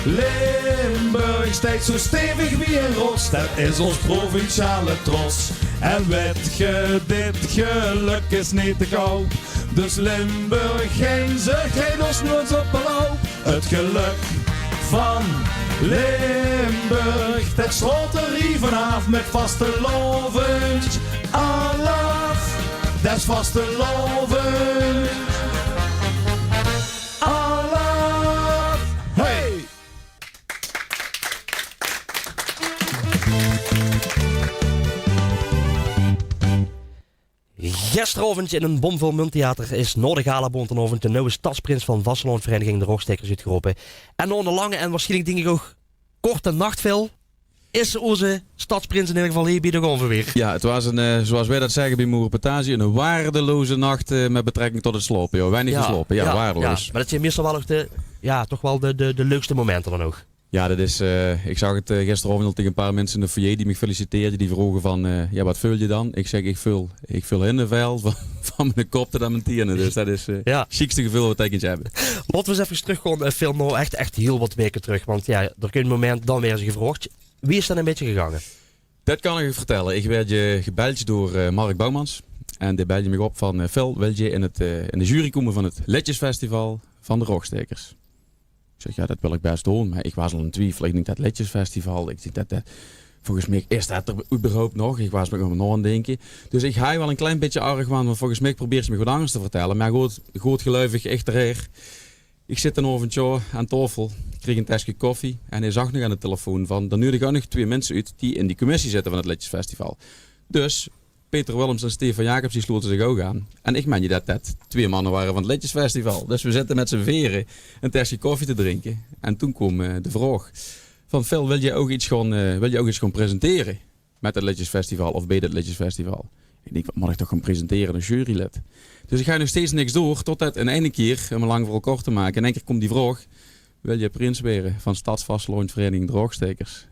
Limburg, steeds zo stevig wie een rots, dat is ons provinciale trots. En weet je, dit geluk is niet te koop, dus Limburg geen zucht, geen ons nooit op beloop. Het geluk van Limburg, dat straalt er hier vanaf met vastelovend. Allah, dat is vastelovend. Gisteravond in een bomvol Munttheater is Noordergala-bontenavond de nieuwe stadsprins van Vasseloonvereniging de Rogstekers uitgeroepen. En na een lange en waarschijnlijk denk ik ook korte nachtvel is onze stadsprins in ieder geval hier bij de Gonverweer. Ja, het was een, zoals wij dat zeggen bij Moerenpatagie, een waardeloze nacht met betrekking tot het slopen. Joh. Weinig geslopen, waardeloos. Ja, maar dat zijn meestal wel ook toch wel de leukste momenten dan ook. Ja, dat is, ik zag het gisteravond al tegen een paar mensen in de foyer die me feliciteerden. Die vroegen van, wat vul je dan? Ik zeg, ik vul in de vuil van mijn kop tot aan mijn tienen. Dus dat is het chicste gevoel wat ik eens heb. Laten we eens even terugkomen, Phil, nou echt heel wat weken terug. Want ja, er kun je een moment dan weer eens gevraagd. Wie is dan een beetje gegangen? Dat kan ik je vertellen. Ik werd gebeld door Mark Bouwmans. En die belde me op van, Phil, wil je in de jury komen van het Liedjesfestival van de Rogstekers? Ik zeg, ja, dat wil ik best doen, maar ik was al in twijfel. Ik denk dat Liedjesfestival, ik denk dat volgens mij is dat er überhaupt nog. Ik was me nog aan het denken. Dus ik ga wel een klein beetje argwaan, want volgens mij probeer ze me goed anders te vertellen. Maar goed geluivig, echt terecht. Ik zit een avondje aan tafel, ik kreeg een tasje koffie en hij zag nog aan de telefoon van, er nodigen nog 2 mensen uit die in die commissie zitten van het Liedjesfestival. Dus Peter Willems en Stefan Jacobs die sloten zich ook aan. En ik meen je dat 2 mannen waren van het Liedjesfestival. Dus we zitten met z'n veren een tasje koffie te drinken. En toen kwam de vraag van Phil, wil je ook iets gaan presenteren met het Liedjesfestival of bij het Liedjesfestival? Ik denk, wat moet ik toch gaan presenteren, een jurylid? Dus ik ga nog steeds niks door, totdat in ene keer, om een lang verhaal kort te maken, in één keer komt die vraag, wil je prins worden van Stadsvastloonvereniging Droogstekers?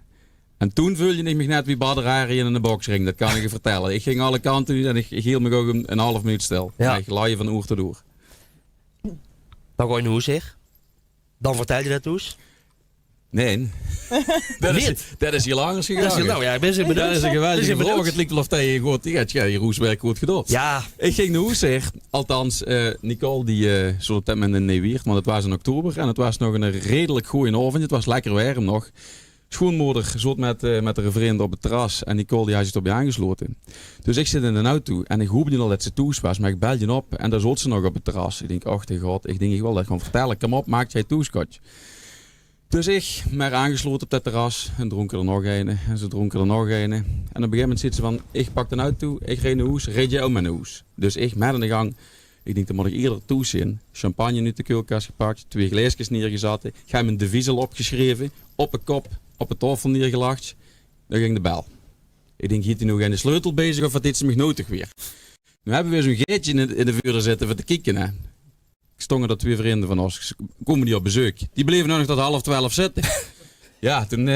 En toen voelde ik me net wie Badr Hari in de boksring, dat kan ik je vertellen. Ik ging alle kanten en ik hield me ook een half minuut stil. Ja. Ik laaide van oer tot oer. Dan ga je hoe zeg? Dan vertel je dat toes? Nee. dat is heel anders gegaan. Dat is, nou ja, ik ben zo benieuwd. Dat is een geweldige vraag. Het lijkt wel of je goed, je roeswerk goed gedaan. Ja. Ik ging naar huis zeg. Althans, Nicole die zo op dat moment in Nieuwweert, want het was in oktober en het was nog een redelijk goeie avond. Het was lekker warm nog. Schoonmoeder zat met haar vriend op het terras en Nicole die had zich op je aangesloten. Dus ik zit in de auto en ik hoopte al dat ze thuis was, maar ik belde je op en daar zat ze nog op het terras. Ik denk, ach de god, ik wil dat gewoon vertellen. Kom op, maak jij thuis, kotje. Dus ik maar aangesloten op dat terras en dronken er nog een en ze dronken er nog een. En op een gegeven moment zit ze van, ik pak de auto, ik reed naar huis, reed jij ook met naar huis. Dus ik met in de gang, ik denk, dan moet ik eerder thuis in. Champagne uit de koelkast gepakt, 2 glaasjes neergezet, ik heb mijn devies al opgeschreven, op een kop, op het tafel neergelegd. Dan ging de bel. Ik denk, hield hij nog aan de sleutel bezig of wat dit ze me nodig weer? Nu hebben we weer zo'n geetje in de vuur zitten voor te kijken. Hè. Ik stongen er 2 vrienden van ons, komen die op bezoek. Die bleven nog tot 11:30 zitten. Ja, toen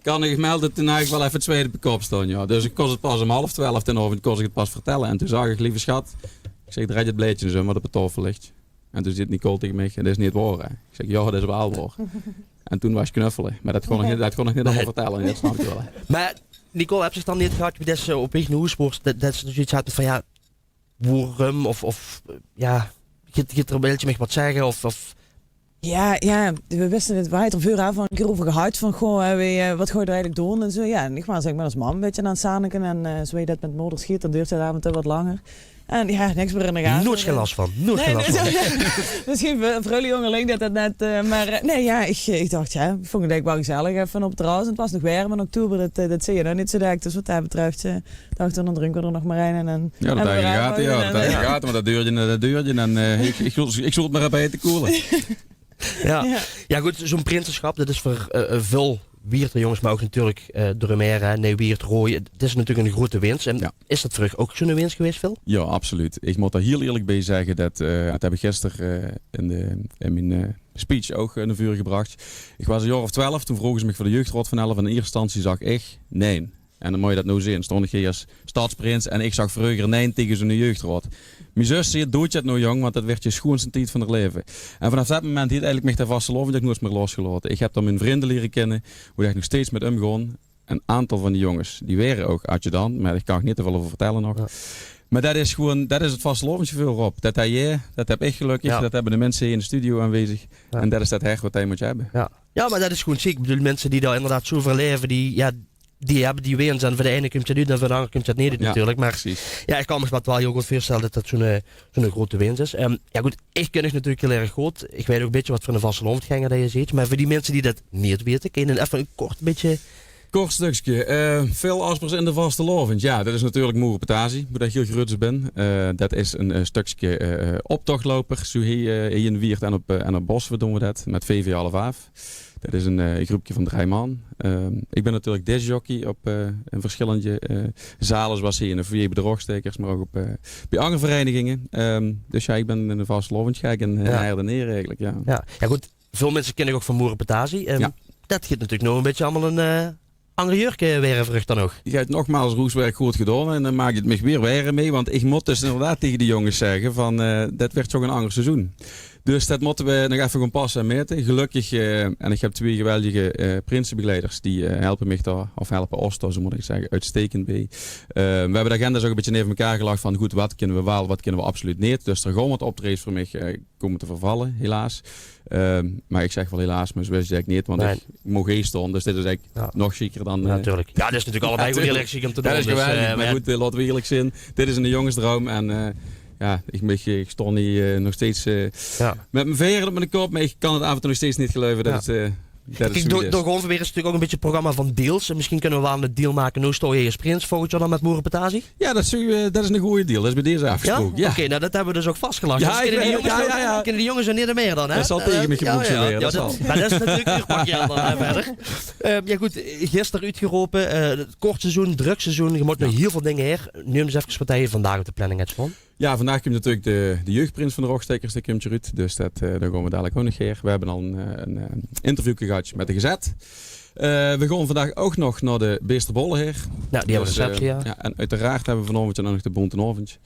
kan ik melden, toen had ik wel even het tweede op de kop staan. Ja. Dus ik kon het pas om 11:30 ten avond, kon ik het pas vertellen. En toen zag ik, lieve schat, ik zeg, draai het bleedje zo wat op de tafel ligt. En toen zit Nicole tegen mij, dat is niet waar. Hè. Ik zeg, ja, dat is wel waar. En toen was je knuffelen. Maar dat kon ik niet allemaal vertellen. Dat snap je wel. Maar Nicole, heb je dan niet gehad dat ze op weg naar huis wordt, dat ze zoiets had van ja, waarom of ja, je er een beetje mee wat zeggen of... Ja, we wisten het waait er veel aan van een keer over gehad van goh, wat ga je er eigenlijk doen en zo. Ja, en ik was zeg maar als man een beetje aan het zaniken en zo je dat met moeder schiet, dan duurt het avond wat langer. En ja, niks meer in de gaten. Nooit geen last van. Misschien vrolijk jongeling dat net, maar nee ja, ik dacht ja, vond het wel gezellig even op het terras. Het was nog warm in oktober, dat zie je nou niet zo direct. Dus wat dat betreft, dacht ik, dan drinken we er nog maar een. En ja, dat heb je gaten, ja, maar dat duurde en ik zoek maar even te koelen. Ja, goed, zo'n prinsenschap, dat is voor veel Wiert, jongens, maar ook natuurlijk Drumera, Nieuwweert, Rooi. Het is natuurlijk een grote winst. En is dat terug ook zo'n winst geweest, Phil? Ja, absoluut. Ik moet daar heel eerlijk bij zeggen dat heb ik gisteren in mijn speech ook naar vuur gebracht. Ik was een jaar of 12, toen vroegen ze me voor de jeugdraad van 11 en in eerste instantie zag ik nee. En dan moet je dat nou zien. Stond ik hier als stadsprins en ik zag vroeger nee tegen zo'n jeugdraad. Mijn zus zei, doe je het nou jong, want dat werd je schoonste tijd van haar leven. En vanaf dat moment hield eigenlijk mij daar vast geloven dat ik nooit meer losgelaten. Ik heb dan mijn vrienden leren kennen, hoe ik nog steeds met omgaan. Een aantal van die jongens, die waren ook adjudant, maar daar kan ik niet te veel over vertellen nog. Ja. Maar dat is gewoon, dat is het vastelovensgevoel op. Dat heb ik gelukkig, dat hebben de mensen in de studio aanwezig. Ja. En dat is dat hecht wat hij moet hebben. Ja, maar dat is gewoon ziek. Ik bedoel, mensen die daar inderdaad zo verleven, die hebben die winst en voor de ene komt het uit en voor de andere komt het niet natuurlijk. Maar precies. Ja, ik kan me wat wel heel goed voorstellen dat dat zo'n grote winst is. Ja goed, ik ken het natuurlijk heel erg goed. Ik weet ook een beetje wat voor een vastelovensganger dat je ziet. Maar voor die mensen die dat niet weten, kun je even een kort beetje Kort stukje. Veel aspers in de vaste lovend. Ja, dat is natuurlijk Moerenpetasie, waar ik heel gerust ben. Dat is een stukje optochtloper. Zo hier in Wiert en op Bos doen we dat. Met VV Half Af. Dat is een groepje van 3 man. Ik ben natuurlijk discjockey op in verschillende zalen, zoals hier in de VJ bij de Rogstekers, maar ook bij andere verenigingen. Dus ja, ik ben in de vaste lovend gek en her en neer eigenlijk. Ja. Ja, goed. Veel mensen kennen ook van Moerenpetasie. Dat gaat natuurlijk nog een beetje allemaal een andere jurk weer vrucht dan nog. Je hebt nogmaals roeswerk goed gedaan en dan maak je het me weer weer mee. Want ik moet dus inderdaad tegen de jongens zeggen van dat werd toch een ander seizoen. Dus dat moeten we nog even gaan passen en meten. Gelukkig, en ik heb 2 geweldige prinsenbegeleiders die helpen mij daar, of helpen ons daar, zo moet ik zeggen, uitstekend bij. We hebben de agenda zo een beetje even elkaar gelegd van goed, wat kunnen we wel, wat kunnen we absoluut niet. Dus er gewoon wat optredens voor mij komen te vervallen, helaas. Maar ik zeg wel helaas, maar zo is het eigenlijk niet, want ik mocht geen staan. Dus dit is eigenlijk nog zieker dan... natuurlijk. Ja, dat is natuurlijk allebei goed heel erg ziek om te doen. Dat is geweldig, maar goed, laten we eerlijk zijn. Dit is een jongensdroom en... ja, ik stond hier nog steeds met mijn veren op mijn kop, maar ik kan het af en toe nog steeds niet geloven dat Kijk, door Gonverweer is natuurlijk ook een beetje een programma van deals. En misschien kunnen we wel een deal maken. Nu stoor je je sprints volgend jaar dan met Moerenpetasie? Ja, dat is een goede deal. Dat is bij deze afgesproken. Ja? Oké, nou dat hebben we dus ook vastgelegd. Ja, dus kennen die jongens er niet meer dan, hè? Dat zal tegen me geboekt zijn weer. Maar dat is natuurlijk uurpakje dan verder. Ja goed, gisteren uitgeroepen. Het kort seizoen, druk seizoen. Je moet nog heel veel dingen her. Neem eens even wat je vandaag op de planning hebt staan. Ja, vandaag komt natuurlijk de jeugdprins van de Rogstekers, die komt eruit. Dus daar gaan we dadelijk ook nog hier. We hebben al een interview gehad met de Gezet. We gaan vandaag ook nog naar de Beesterbolle hier. Ja, die hebben we receptie, ja. En uiteraard hebben we vanavond nog de Bontenavond.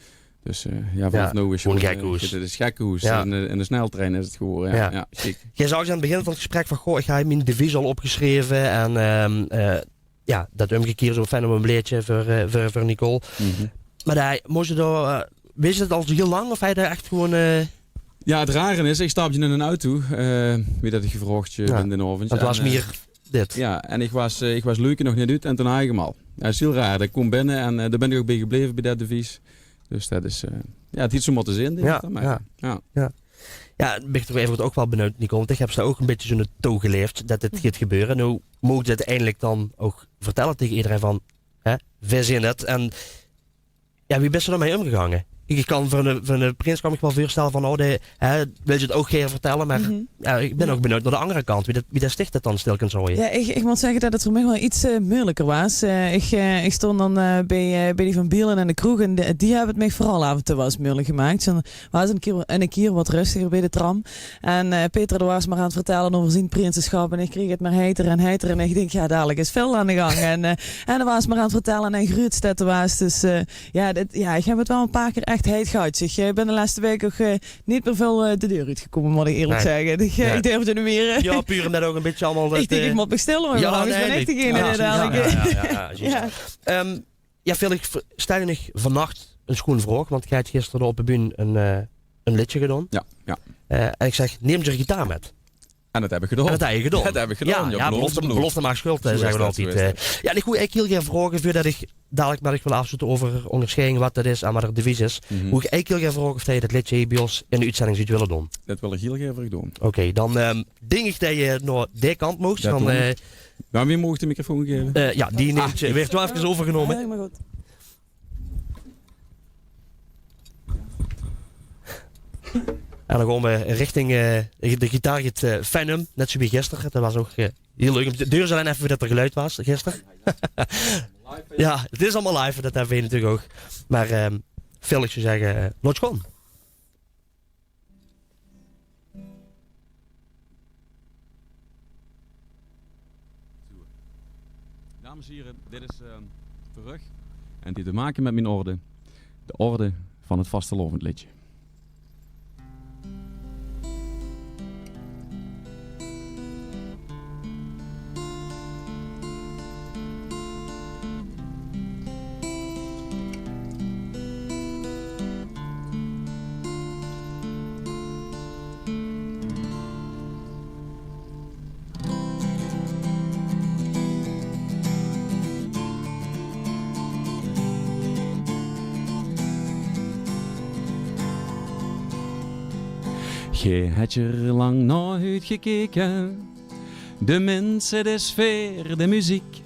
Dus vanaf nu is het gekkoes. Het is gekkoes. Ja. In de sneltrein is het geworden. Ja, jij zag aan het begin van het gesprek van, goh, ik ga mijn devies al opgeschreven. En dat omgekeerd zo fijn op een bleedje voor Nicole. Mm-hmm. Maar daar moest je daar... Wist je het al heel lang of hij daar echt gewoon... Ja, het rare is, ik stapte in een auto. Wie dat ik gevraagd in de avond. Het was meer dit. Ja, en ik was leuke nog niet uit en toen had ik hem al. Dat is heel raar. Ik kom binnen en daar ben ik ook bij gebleven bij dat devies. Dus dat is... het iets om wat te zien. Ja, ben ik toch even ook wel benieuwd, Nico. Want ik heb ze ook een beetje zo'n toon geleefd dat dit gaat gebeuren. En hoe moet je het eindelijk dan ook vertellen tegen iedereen van... we zien het. En ja, wie bent er dan mee omgegangen? Ik kan van de prins kan ik wel voorstellen van, wil je het ook gaan vertellen, maar ik ben ook benieuwd naar de andere kant. Wie dat sticht het dan stilkens hoor je? Ja, ik moet zeggen dat het voor mij wel iets moeilijker was. Ik stond dan bij die van Bielen en de kroeg en die hebben het mij vooral af en toe was moeilijk gemaakt. Ze was een keer wat rustiger bij de tram. En Peter was maar aan het vertellen over zijn prinsenschap en ik kreeg het maar heiter en ik denk, ja, dadelijk is veel aan de gang. En dan was maar aan het vertellen en Gruutstetten was. Dus ik heb het wel een paar keer echt heet gehad. Ik ben de laatste week ook niet meer veel de deur uitgekomen, moet ik eerlijk zeggen. Ik durf het niet meer. Ja, puur omdat ook een beetje allemaal... Dat, ik denk, ik moet me stil maar anders ben ik degene Ja, Felix, stel je nog vannacht een schoen vraag, want ik had gisteren op de bühne een liedje gedaan. Ja. En ik zeg, neem je gitaar met. En dat heb ik gedaan. Dat heb je gedaan. Dat heb ik gedaan. Ja, belofte maakt schuld, zeggen we altijd. Ja, ik wil heel graag vragen, voordat ik dadelijk met ik wil afsluiten over onderscheiding, wat dat is en wat er devies is. Moet ik heel graag vragen of jij dat liedje bij ons in de uitzending zou willen doen? Dat wil ik heel graag doen. Oké, dan denk ik dat je naar die kant mocht. Maar wie mocht de microfoon geven? Ja, die werd wel even overgenomen. Ja, maar goed. En dan gaan we richting de gitaar het Phantom, net zoals gisteren. Dat was ook heel leuk. De deur zijn even dat er geluid was gisteren. Ja, het is allemaal live, dat hebben we natuurlijk ook. Maar Felix zou zeggen, laat gewoon. Dames en heren, dit is terug. En die te maken met mijn orde. De orde van het vastelovend liedje. Je had je er lang naar uitgekeken. De mensen, de sfeer, de muziek.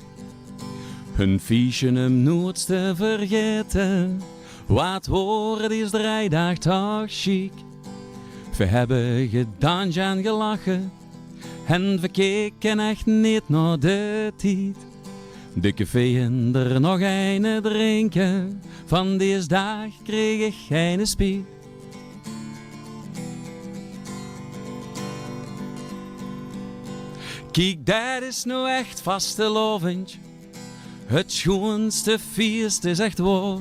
Hun fiche hem nooit te vergeten. Wat woord is 3 dagen toch chic. We hebben gedanst en gelachen. En we keken echt niet naar de tijd. De café en er nog een drinken. Van deze dag kreeg ik geen spiet. Kijk, dat is nou echt vastelovend. Het schoonste feest is echt waar.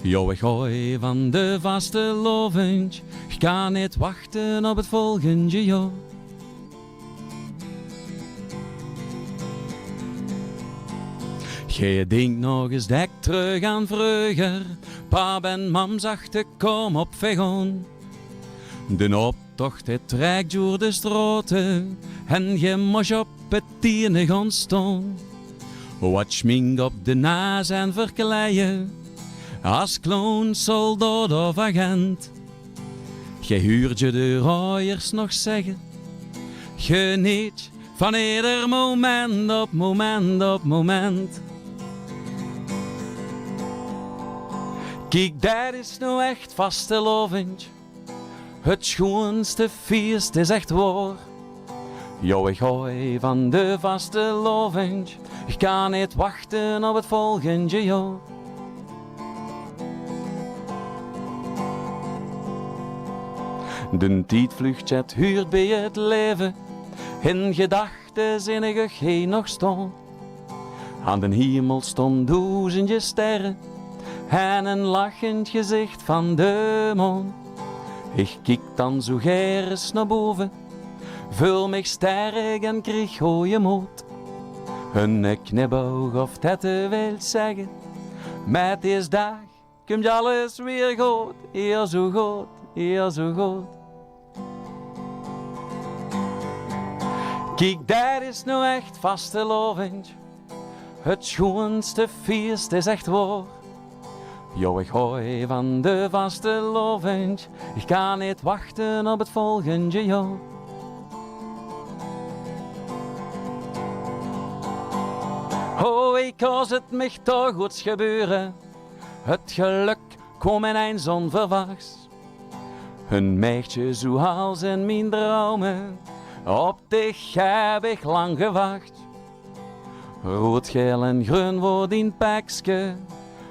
Jo, ik hou van de vastelovend. Ik kan niet wachten op het volgende jaar. Gij denkt nog eens dat ik terug aan vroeger. Pap en mam zachten kom op vegon. De optocht het trekt door de straten. En je moest op het tienen gaan staan. Wat schmink op de naas en verkleien. Als clown, soldaat of agent. Je huurt je de roeiers nog zeggen. Geniet van ieder moment op moment op moment. Kijk, dat is nou echt vastelovend. Het schoonste feest is echt waar. Jo, ik hou van de vastelovend. Ik kan niet wachten op het volgende jaar. De tijd vlucht, het huurt bij het leven. In gedachten zinnig ik heen nog staan. Aan de hemel stond duizendje sterren. En een lachend gezicht van de maan. Ik kijk dan zo gerust naar boven. Vul mij sterk en kreeg goeie moed. Een knipoog of dat wil zeggen. Met deze dag komt alles weer goed. Hier zo goed, hier zo goed. Kijk, dat is nou echt vastelovend. Het schoonste feest is echt waar. Jo, ik hou van de vastelovend. Ik kan niet wachten op het volgende jaar. Oh, ik als het mij toch goed gebeuren. Het geluk kwam ineens onverwachts. Een meisje zoals in mijn dromen. Op dich heb ik lang gewacht. Rood, geel en groen wordt in pakske.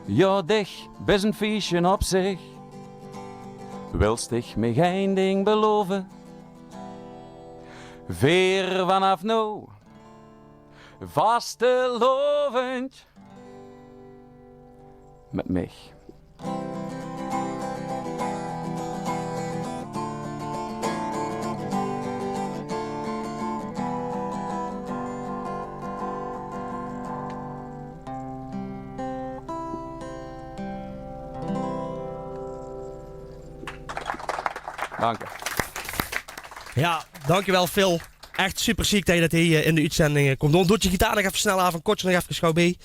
Ja, dich is een feestje op zich. Wilst ik me geen ding beloven? Veer vanaf nou, vastelovend met mij. Dank je. Ja, dankjewel Phil. Echt super ziek dat je dat hier in de uitzending komt doen. Doet je gitaar nog even snel aan, kort nog even gauw bij.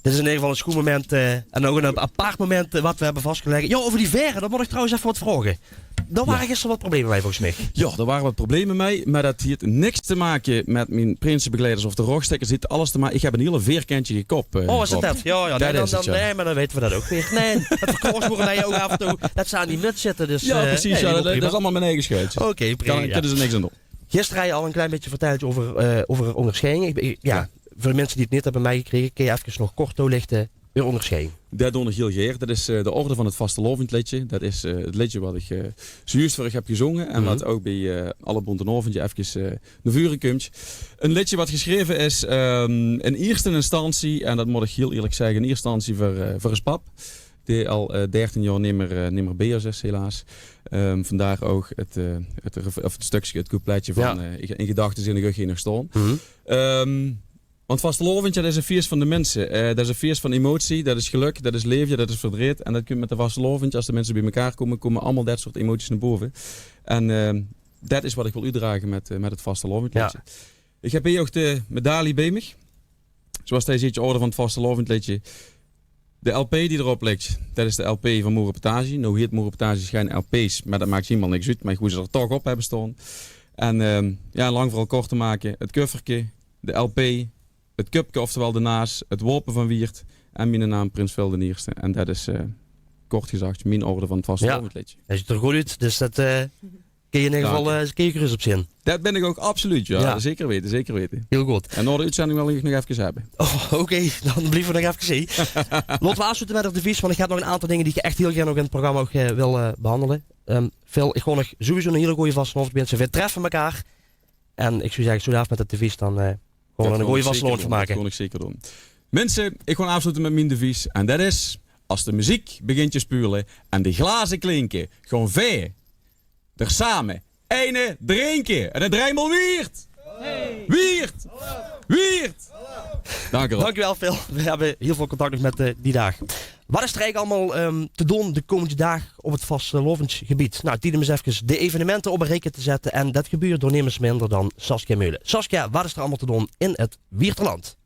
Dit is in ieder geval een schoon moment en ook een apart moment wat we hebben vastgelegd. Ja, over die verre, daar moet ik trouwens even wat vragen. Daar waren gisteren wat problemen mee volgens mij. Ja, er waren wat problemen mee, maar dat heeft niks te maken met mijn prinsenbegeleiders of de rogstekkers. Het alles te maken. Ik heb een hele veerkantje gekop. Oh, is het dat? Ja, dat nee, is het, ja. Nee, maar dan weten we dat ook weer. Nee, het verkoosvoeren naar je ook af en toe. Dat ze aan die muts zitten. Dus, ja, precies. Nee, dat is allemaal mijn eigen scheutje. Oké, prima. Daar kunnen ze niks aan doen. Gisteren heb je al een klein beetje verteld over onderscheiding. Voor de mensen die het niet hebben meegekregen, kun je even nog kort toelichten weer onderscheiding. Dat doe ik heel graag. Dat is de orde van het vastelovend liedje. Dat is het liedje wat ik zojuist voor heb gezongen. En wat ook bij alle bontenovendje even naar vuren komt. Een liedje wat geschreven is in eerste instantie, en dat moet ik heel eerlijk zeggen, in eerste instantie voor een pap. Die al 13 jaar niet meer bezig is, helaas. Vandaar ook het stukje, het coupletje van in gedachten in de rug nog staan. Want vastelovend, dat is een feest van de mensen. Dat is een feest van emotie, dat is geluk, dat is leven, dat is verdriet. En dat komt met de vastelovend, als de mensen bij elkaar komen allemaal dat soort emoties naar boven. En dat is wat ik wil uitdragen met het vastelovend liedje. Ja. Ik heb hier ook de medaille bij me. Zoals deze iets orde van het vastelovend liedje. De LP die erop ligt, dat is de LP van Moerenportage. Nou heet Moerenportage geen LP's, maar dat maakt helemaal niks uit. Maar hoe ze er toch op hebben staan. En lang vooral kort te maken, het kuffertje, de LP, het cupje, oftewel de naas, het wapen van Wiert en mijn naam Prins Phil de Eerste. En dat is kort gezegd mijn orde van het vastelovendliedje. Hij ziet er goed uit, dus dat kun je in ieder geval gerust op zin. Dat ben ik ook absoluut, ja. Zeker weten, zeker weten. Heel goed. En na de uitzending wil ik nog even hebben. Oké, dan blijven we nog even zien. Laten we afsluiten met het advies, want ik heb nog een aantal dingen die ik echt heel graag nog in het programma ook, wil behandelen. Phil, ik gewoon nog sowieso een hele goede vastelovend. Mensen, we treffen elkaar. En ik zou zeggen, zo met het advies dan gewoon een goede vastelovend van maken. Dat kon ik zeker doen. Mensen, ik ga afsluiten met mijn devies. En dat is, als de muziek begint te spulen en de glazen klinken, gewoon vee, er samen, ene drinken. En het rijmel Wiert. Hey. Wiert. Wiert. Dank u wel. Dankjewel Phil. We hebben heel veel contact nog met die dag. Wat is er eigenlijk allemaal te doen de komende dagen op het vastelovensgebied? Nou, het is even de evenementen op een rekening te zetten. En dat gebeurt door niemand minder dan Saskia Meulen. Saskia, wat is er allemaal te doen in het Wierterland?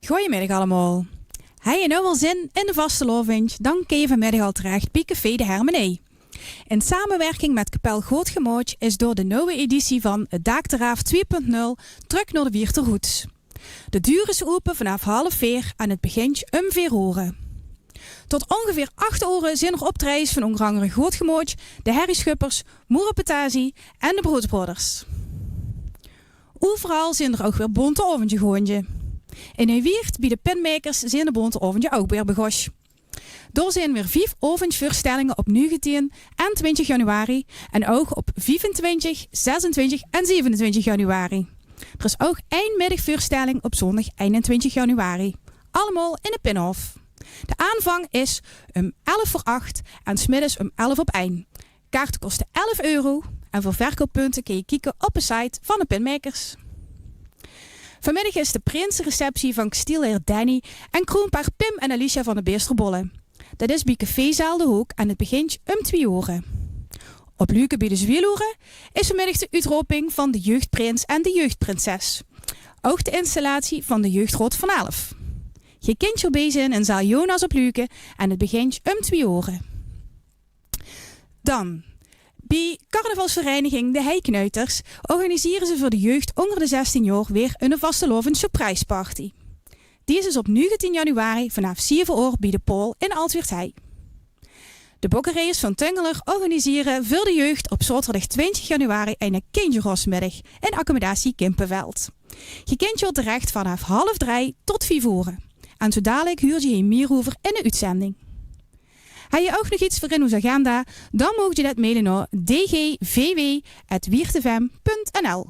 Goedemiddag allemaal. Heb je nou wel zin in de vastelovend? Dan kun je vanmiddag al terecht bij Café de Hermenee. In samenwerking met Kapel Grootgemoot is door de nieuwe editie van het Daakteraaf 2.0 terug naar de Wierterhoed. De deur is open vanaf 3:30 en het begint om 4:00. Tot ongeveer 8:00 zijn er optredens van onder andere Grootgemoot, de Harry Schuppers, Moerenpetazie en de Broodbroeders. Overal zijn er ook weer bonte oventje gooien. In Nieuwiert bij de pinmakers zijn de bonte oventje ook weer begonnen. Er zijn weer 5 oventvoorstellingen op 19 en 20 januari en ook op 25, 26 en 27 januari. Er is ook één middagvoorstelling op zondag 21 januari. Allemaal in de Pinhof. De aanvang is om 7:45 en 's middags om 11:01. Kaarten kosten €11 en voor verkooppunten kun je kijken op de site van de pinmakers. Vanmiddag is de prinsenreceptie van Kstielheer Danny en kroonpaar Pim en Alicia van de Beesterbollen. Dat is bij Cafézaal de Hoek en het begint om 2:00. Op Luke bij de Zwieloeren is vanmiddag de uitroping van de jeugdprins en de jeugdprinses. Ook de installatie van de jeugdrood van 11. Je kunt je bij zijn in zaal Jonas op Luke en het begint om 2:00. Dan, bij carnavalsvereniging De Heiknuiters organiseren ze voor de jeugd onder de 16 jaar weer een vastelovend surprise party. Die is op 19 januari vanaf 7:00 bij de Pool in Altweerthei. De Bokkenreis van Tungeler organiseren voor de jeugd op zaterdag 20 januari een kindjerosmiddag in accommodatie Kimpenveld. Je kunt je terecht vanaf 2:30 tot 5:00. En zo dadelijk huur je een Mierhoever in de uitzending. Heb je ook nog iets voor in onze agenda? Dan mocht je dat mailen naar dgvw@wiertfm.nl.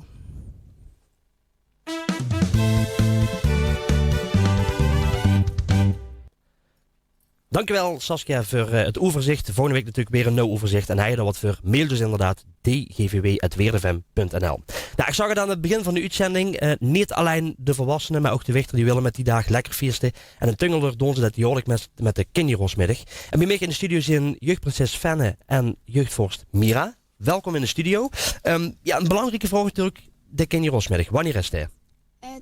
Dankjewel Saskia voor het overzicht. Volgende week natuurlijk weer een nieuw overzicht. En hij er wat voor. Mail dus inderdaad dgvw@weerdefm.nl. Nou, ik zag het aan het begin van de uitzending. Niet alleen de volwassenen, maar ook de wichter die willen met die dag lekker feesten. En in Tungeler doen ze dat jaarlijks met de kinderrosmiddag. En bij mij in de studio zijn jeugdprinses Fenne en jeugdvorst Mira. Welkom in de studio. Ja, een belangrijke vraag natuurlijk. De kinderrosmiddag. Wanneer is het?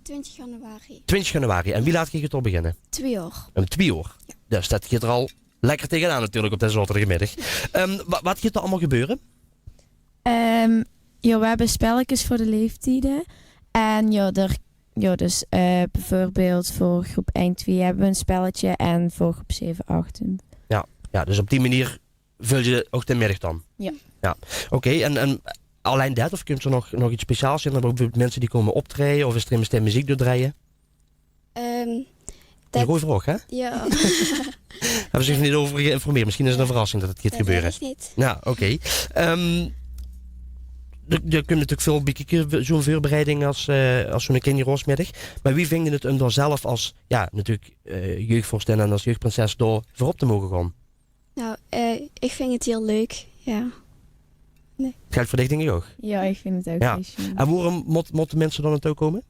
20 januari. 20 januari. En wie laat je het al beginnen? 2:00. Om 2:00. Ja. Dus dat gaat er al lekker tegenaan natuurlijk op deze zaterdagmiddag. Wat gaat er allemaal gebeuren? Ja, we hebben spelletjes voor de leeftijden. En dus bijvoorbeeld voor groep 1, 2 hebben we een spelletje en voor groep 7, 8. Ja, dus op die manier vul je ook de middag dan? Ja. Oké, en alleen dat of kunt er nog iets speciaals zijn? Bijvoorbeeld mensen die komen optreden of is er immers muziek doordraaien? Dat is een goeie vraag, hè? Ja. Hebben ze zich niet over geïnformeerd? Misschien is het een verrassing dat het gaat gebeuren. Dat weet ik niet. Nou, oké. Je kunt natuurlijk veel bekijken, zo'n voorbereiding als zo'n kinderrosmiddag. Maar wie vindt het om dan zelf als, ja, natuurlijk jeugdvorstin en als jeugdprinses door voorop te mogen gaan? Nou, ik vind het heel leuk, ja. Nee. Het geldt voor dich denk ik ook? Ja, ik vind het ook ja. leuk. En waarom moeten mensen dan naartoe komen?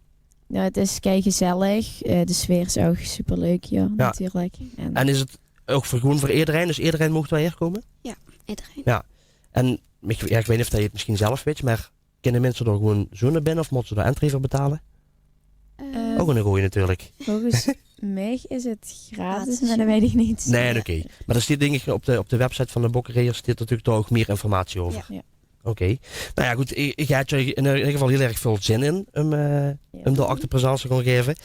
Nou, het is kei gezellig. De sfeer is ook superleuk, ja, natuurlijk. En is het ook gewoon voor iedereen? Dus iedereen mocht wel hier komen? Ja, iedereen. Ja. En ik weet niet of je het misschien zelf weet, maar kunnen mensen er gewoon zo naar binnen of moeten ze daar entree voor betalen? Ook een goeie natuurlijk. Volgens mij is het gratis, maar dat weet ik niet. Nee, oké. Maar er staat denk ik op de website van de Bokkenreers staat natuurlijk toch ook meer informatie over. Ja. Oké. Nou ja, goed. Ik had je in ieder geval heel erg veel zin in om de achterpresentatie te gaan geven.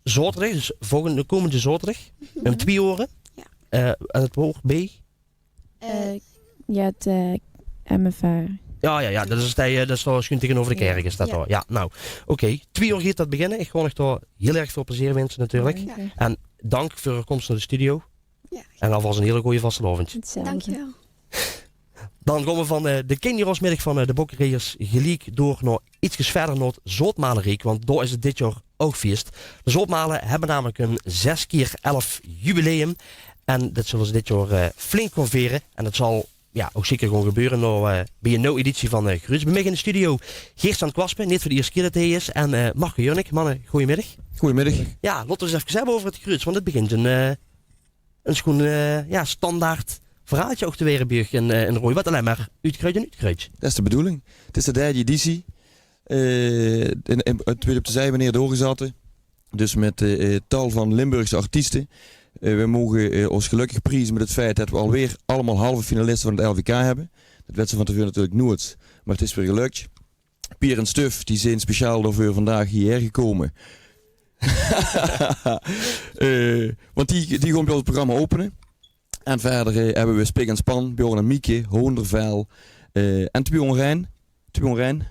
Zaterdag, dus komende zaterdag, om 2 uur. En het woord B? Het MFR. Ja, dat is toch schuin tegenover de kerk is dat al. Ja, nou, oké. 2 uur gaat dat beginnen. Ik ga nog toch heel erg veel plezier wensen natuurlijk. Ja. En dank voor uw komst naar de studio. Ja. En alvast een hele goede vastelovend. Dankjewel. Dan komen we van de kinderrosmiddag van de Bokkeriers gelijk door naar iets verder naar het Zootmaleriek, want daar is het dit jaar ook feest. De Zootmalen hebben namelijk een 6x11 jubileum en dat zullen ze dit jaar flink gaan vieren. En dat zal ook zeker gewoon gebeuren bij een nieuwe editie van Gruus. Bij mij in de studio Geert-Jan Kwaspen, niet voor de eerste keer dat hij is, en Marco Junnik. Mannen, goedemiddag. Goedemiddag. Ja, laten we eens even hebben over het Gruus, want het begint een schoon standaard verhaaltje ook te Werenburg in Rooi. Wat alleen maar uitkruid en uitkruid. Dat is de bedoeling. Het is de derde editie. Het weer op de zijmeneer doorgezaten. Dus met tal van Limburgse artiesten. We mogen ons gelukkig prijzen met het feit dat we alweer allemaal halve finalisten van het LVK hebben. Dat werd ze van tevoren natuurlijk nooit. Maar het is weer gelukt. Pier en Stuf die zijn speciaal daarvoor vandaag hierher gekomen. Want die gaan bij ons programma openen. En verder hebben we Spik en Span, Bjorn en Mieke, Hoondervel en Twion Rijn.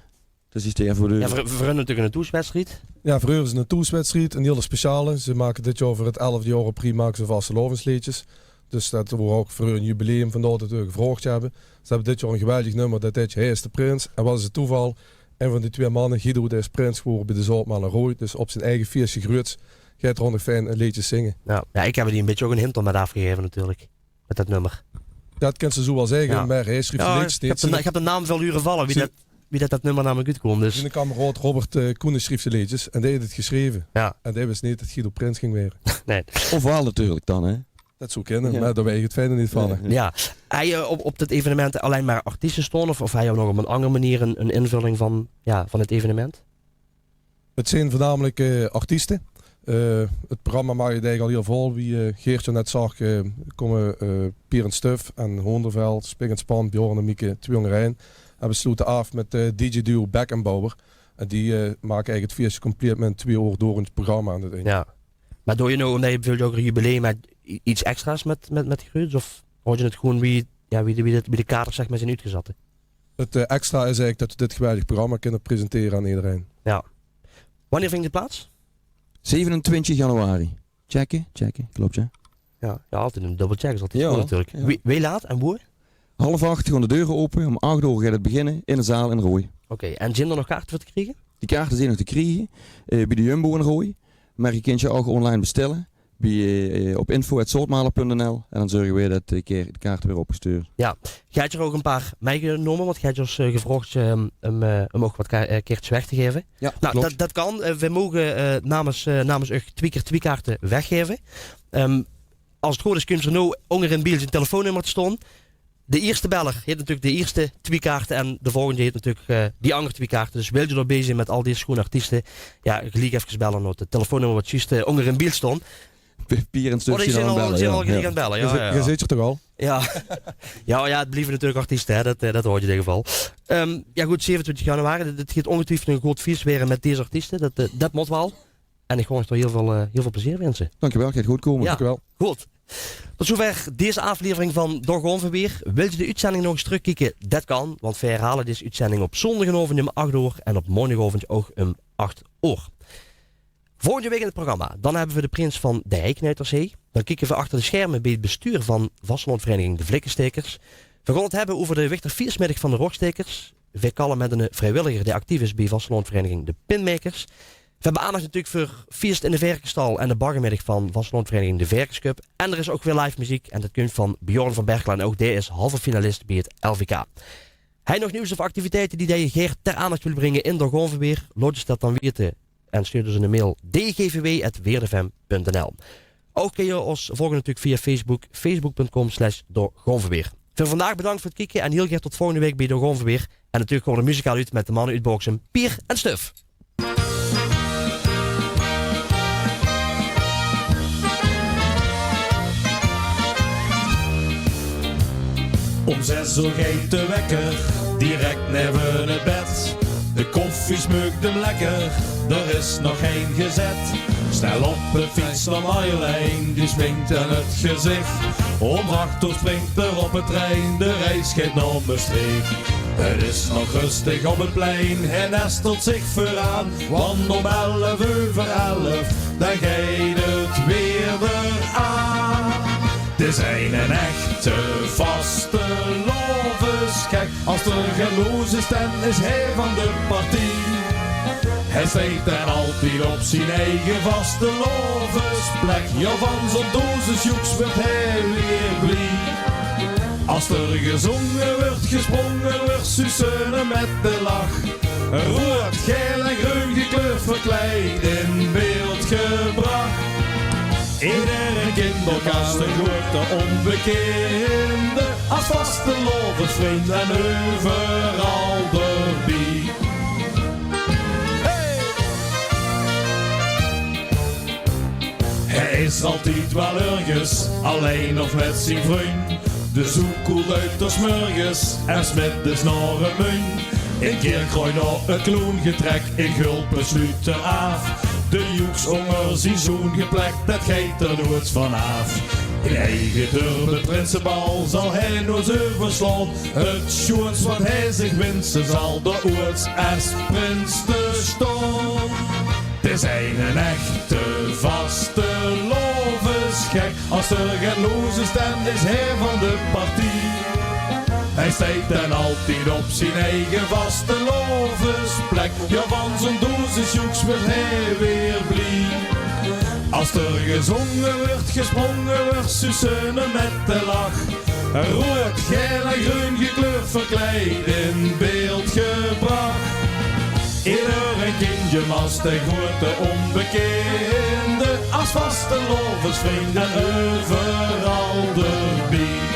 Dat is tegen voor de... Ja, voor hun natuurlijk een toetswedstrijd. Ja, voor hun is een toetswedstrijd, een hele speciale. Ze maken dit jaar voor het 11e jaar op prix maken ze vastelovensliedjes. Dus dat we ook voor hun jubileum vandaar dat we gevraagd hebben. Ze hebben dit jaar een geweldig nummer, dat heet Hij is de Prins. En wat is het toeval? Een van die 2 mannen, Guido, is prins geworden bij de Zootmalen Rooi. Dus op zijn eigen feestje groots gaat er nog fijn een liedje zingen. Ja, ik heb die een beetje ook een hint om met afgegeven natuurlijk. Met dat nummer. Dat kan ze zo wel zeggen, maar hij schreef liedjes. Ik heb de naam veel uren vallen wie dat nummer namelijk uitkwam. Dus. Zijn kameraad Robert Koenen schreef zijn liedjes en die heeft het geschreven. Ja. En die wist niet dat Guido Prins ging weer. Nee. Of wel natuurlijk dan, hè? Dat zou kennen, maar daar weet je het verder niet van. Ja. Hij je op dit evenement alleen maar artiesten stonden of hij je nog op een andere manier een invulling van het evenement? Het zijn voornamelijk artiesten. Het programma maakt het eigenlijk al heel vol. Wie Geertje net zag, komen Pier en Stuf en Hoonderveld, Spik en Span, Bjorn en Mieke, Twion Rijn. En we sluiten af met DJ-duo Beckenbauer. En die maken eigenlijk het feestje compleet met 2 uur door in het programma aan het eind. Ja. Maar doe je nou omdat je bijvoorbeeld ook een jubileum met iets extra's met Gruus? Of houd je het gewoon wie de kaders zeg maar zijn uitgezatten? Het extra is eigenlijk dat we dit geweldig programma kunnen presenteren aan iedereen. Ja. Wanneer vindt het plaats? 27 januari. Checken, klopt ja. Ja, altijd een dubbel check is altijd goed natuurlijk. Ja. Wie laat en boer? 7:30 gaan de deuren open, om 8 uur gaat het beginnen in de zaal in Rooi. Oké, en zijn er nog kaarten voor te krijgen? Die kaarten zijn nog te krijgen bij de Jumbo in Rooi. Maar je kunt je ook online bestellen op info@zootmalen.nl en dan zorgen we dat de kaarten weer opgestuurd. Ja, jij hebt er ook een paar meegenomen, want jij hebt ons gevraagd om ook wat kaartjes weg te geven. Ja, nou, dat kan. We mogen namens u 2 keer 2 kaarten weggeven. Als het goed is, kun je nou onder in beeld zijn telefoonnummer te staan. De eerste beller heeft natuurlijk de eerste 2 kaarten en de volgende heeft natuurlijk die andere 2 kaarten. Dus wil je er bezig zijn met al deze schoene artiesten, ja, gelijk even bellen naar het telefoonnummer wat juist onder in beeld stond. Pier en Stuf zijn al gelijk aan bellen. Je zit er toch al? Ja. Het blijven natuurlijk artiesten, hè. Dat hoor je in ieder geval. Ja goed, 27 januari, het gaat ongetwijfeld een groot feest weer met deze artiesten, dat moet wel. En ik gewoon toch heel veel plezier wensen. Dankjewel, gaat goed komen. Ja, dankjewel. Goed. Tot zover deze aflevering van Door Gonverweer. Wil je de uitzending nog eens terugkijken? Dat kan, want we herhalen deze uitzending op zondagavond om 8 uur en op maandagavond ook om 8 uur. Volgende week in het programma, dan hebben we de prins van de Heikneuterzee. Dan kijken we achter de schermen bij het bestuur van vastelandvereniging De Vlikkenstekers. We gaan het hebben over de Wichterviersmiddag van de Rockstekers. We kallen met een vrijwilliger die actief is bij vastelandvereniging De Pinmakers. We hebben aandacht natuurlijk voor feest in de Verkenstal en de baggermiddag van vastelandvereniging De Verkenscup. En er is ook weer live muziek en dat komt van Bjorn van Berkel en ook die is halve finalist bij het LVK. Hij nog nieuws of activiteiten die je Geert ter aandacht wil brengen in Door Gonverweer? Laat je dat dan weten en stuur dus een mail dgvw@weerdefm.nl. Ook kun je ons volgen natuurlijk via Facebook, facebook.com/doorgonverweer. Voor vandaag bedankt voor het kijken en heel graag tot volgende week bij Door Gonverweer. En natuurlijk gewoon de muzikaal uit met de mannen uit Boksem, Pier en Stuf. Om 6 uur gaat de wekker, direct neven het bed. De koffie smukt hem lekker, er is nog geen gezet. Snel op de fiets naar Marjolein, die springt aan het gezicht. Om 8 uur springt er op het trein, de reis gaat naar Maastricht. Het is nog rustig op het plein, hij nestelt zich vooraan. Want om 11 uur voor 11, dan gaat het weer eraan. Het zijn een echte vaste lovensgek. Als er geloos is, dan is hij van de partie. Hij steekt dan altijd op zijn eigen vaste lovensplek. Ja, van zo'n dozensjoeks wordt hij weer blij. Als er gezongen wordt, gesprongen wordt, sussen met de lach. Rood, geel en groen gekleurd verkleed in beeld gebracht. Iedere kinderkast een grote onbekende, als vaste lovensvriend en overal erbij. Hey! Hij is altijd wel ergens, alleen of met zijn vriend. De zoek koelt uit de smurgens en smiddags naar een muin. Een keer kruid op een kloongetrek, in gulpen sluit er af. De joeksonger zien zo'n geplekt, dat geeft er nooit vanaf. In eigen durbe prinsenbal zal hij nooit overslaan. Het schoons wat hij zich wensen zal de ooit als prins te staan. Het is een echte vaste lovensgek. Als er geen loos is, dan is hij van de partie. Hij steekt dan altijd op zijn eigen vaste lovensplek. Ja, van zo'n dozensjoeks wordt hij weer blij. Als er gezongen wordt, gesprongen wordt, sussen met de lach. Rood, geel en groen gekleurd verkleed in beeld gebracht. Ieder kindje mast de grote onbekende, als vaste lovensvrienden overal erbij.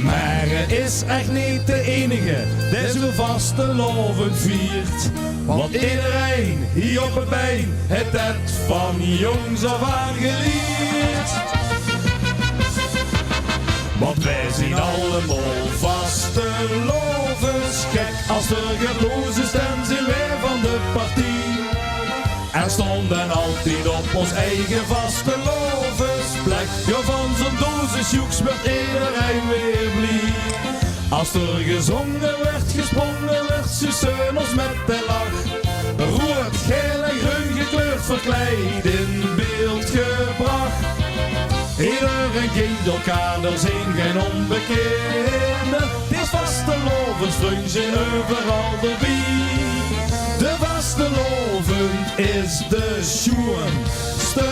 Maar hij is echt niet de enige die zo'n vaste loven viert. Want iedereen hier op het been heeft het van jongs af aan geleerd. Want wij zien allemaal vaste lovensgek. Als er geloos is, dan zijn wij van de partie. En stonden altijd op ons eigen vaste lovensplek. Ja, van zo'n dozensjoeks werd iedereen weer blij. Als er gezongen werd, gesprongen werd, sussen ons met de lach. Rood, geel en groen gekleurd verkleed in beeld gebracht. Ieder kind elkaar, er zijn geen onbekende. Het is vaste lovensvriend zijn overal erbij. De vaste lovend is de schoenste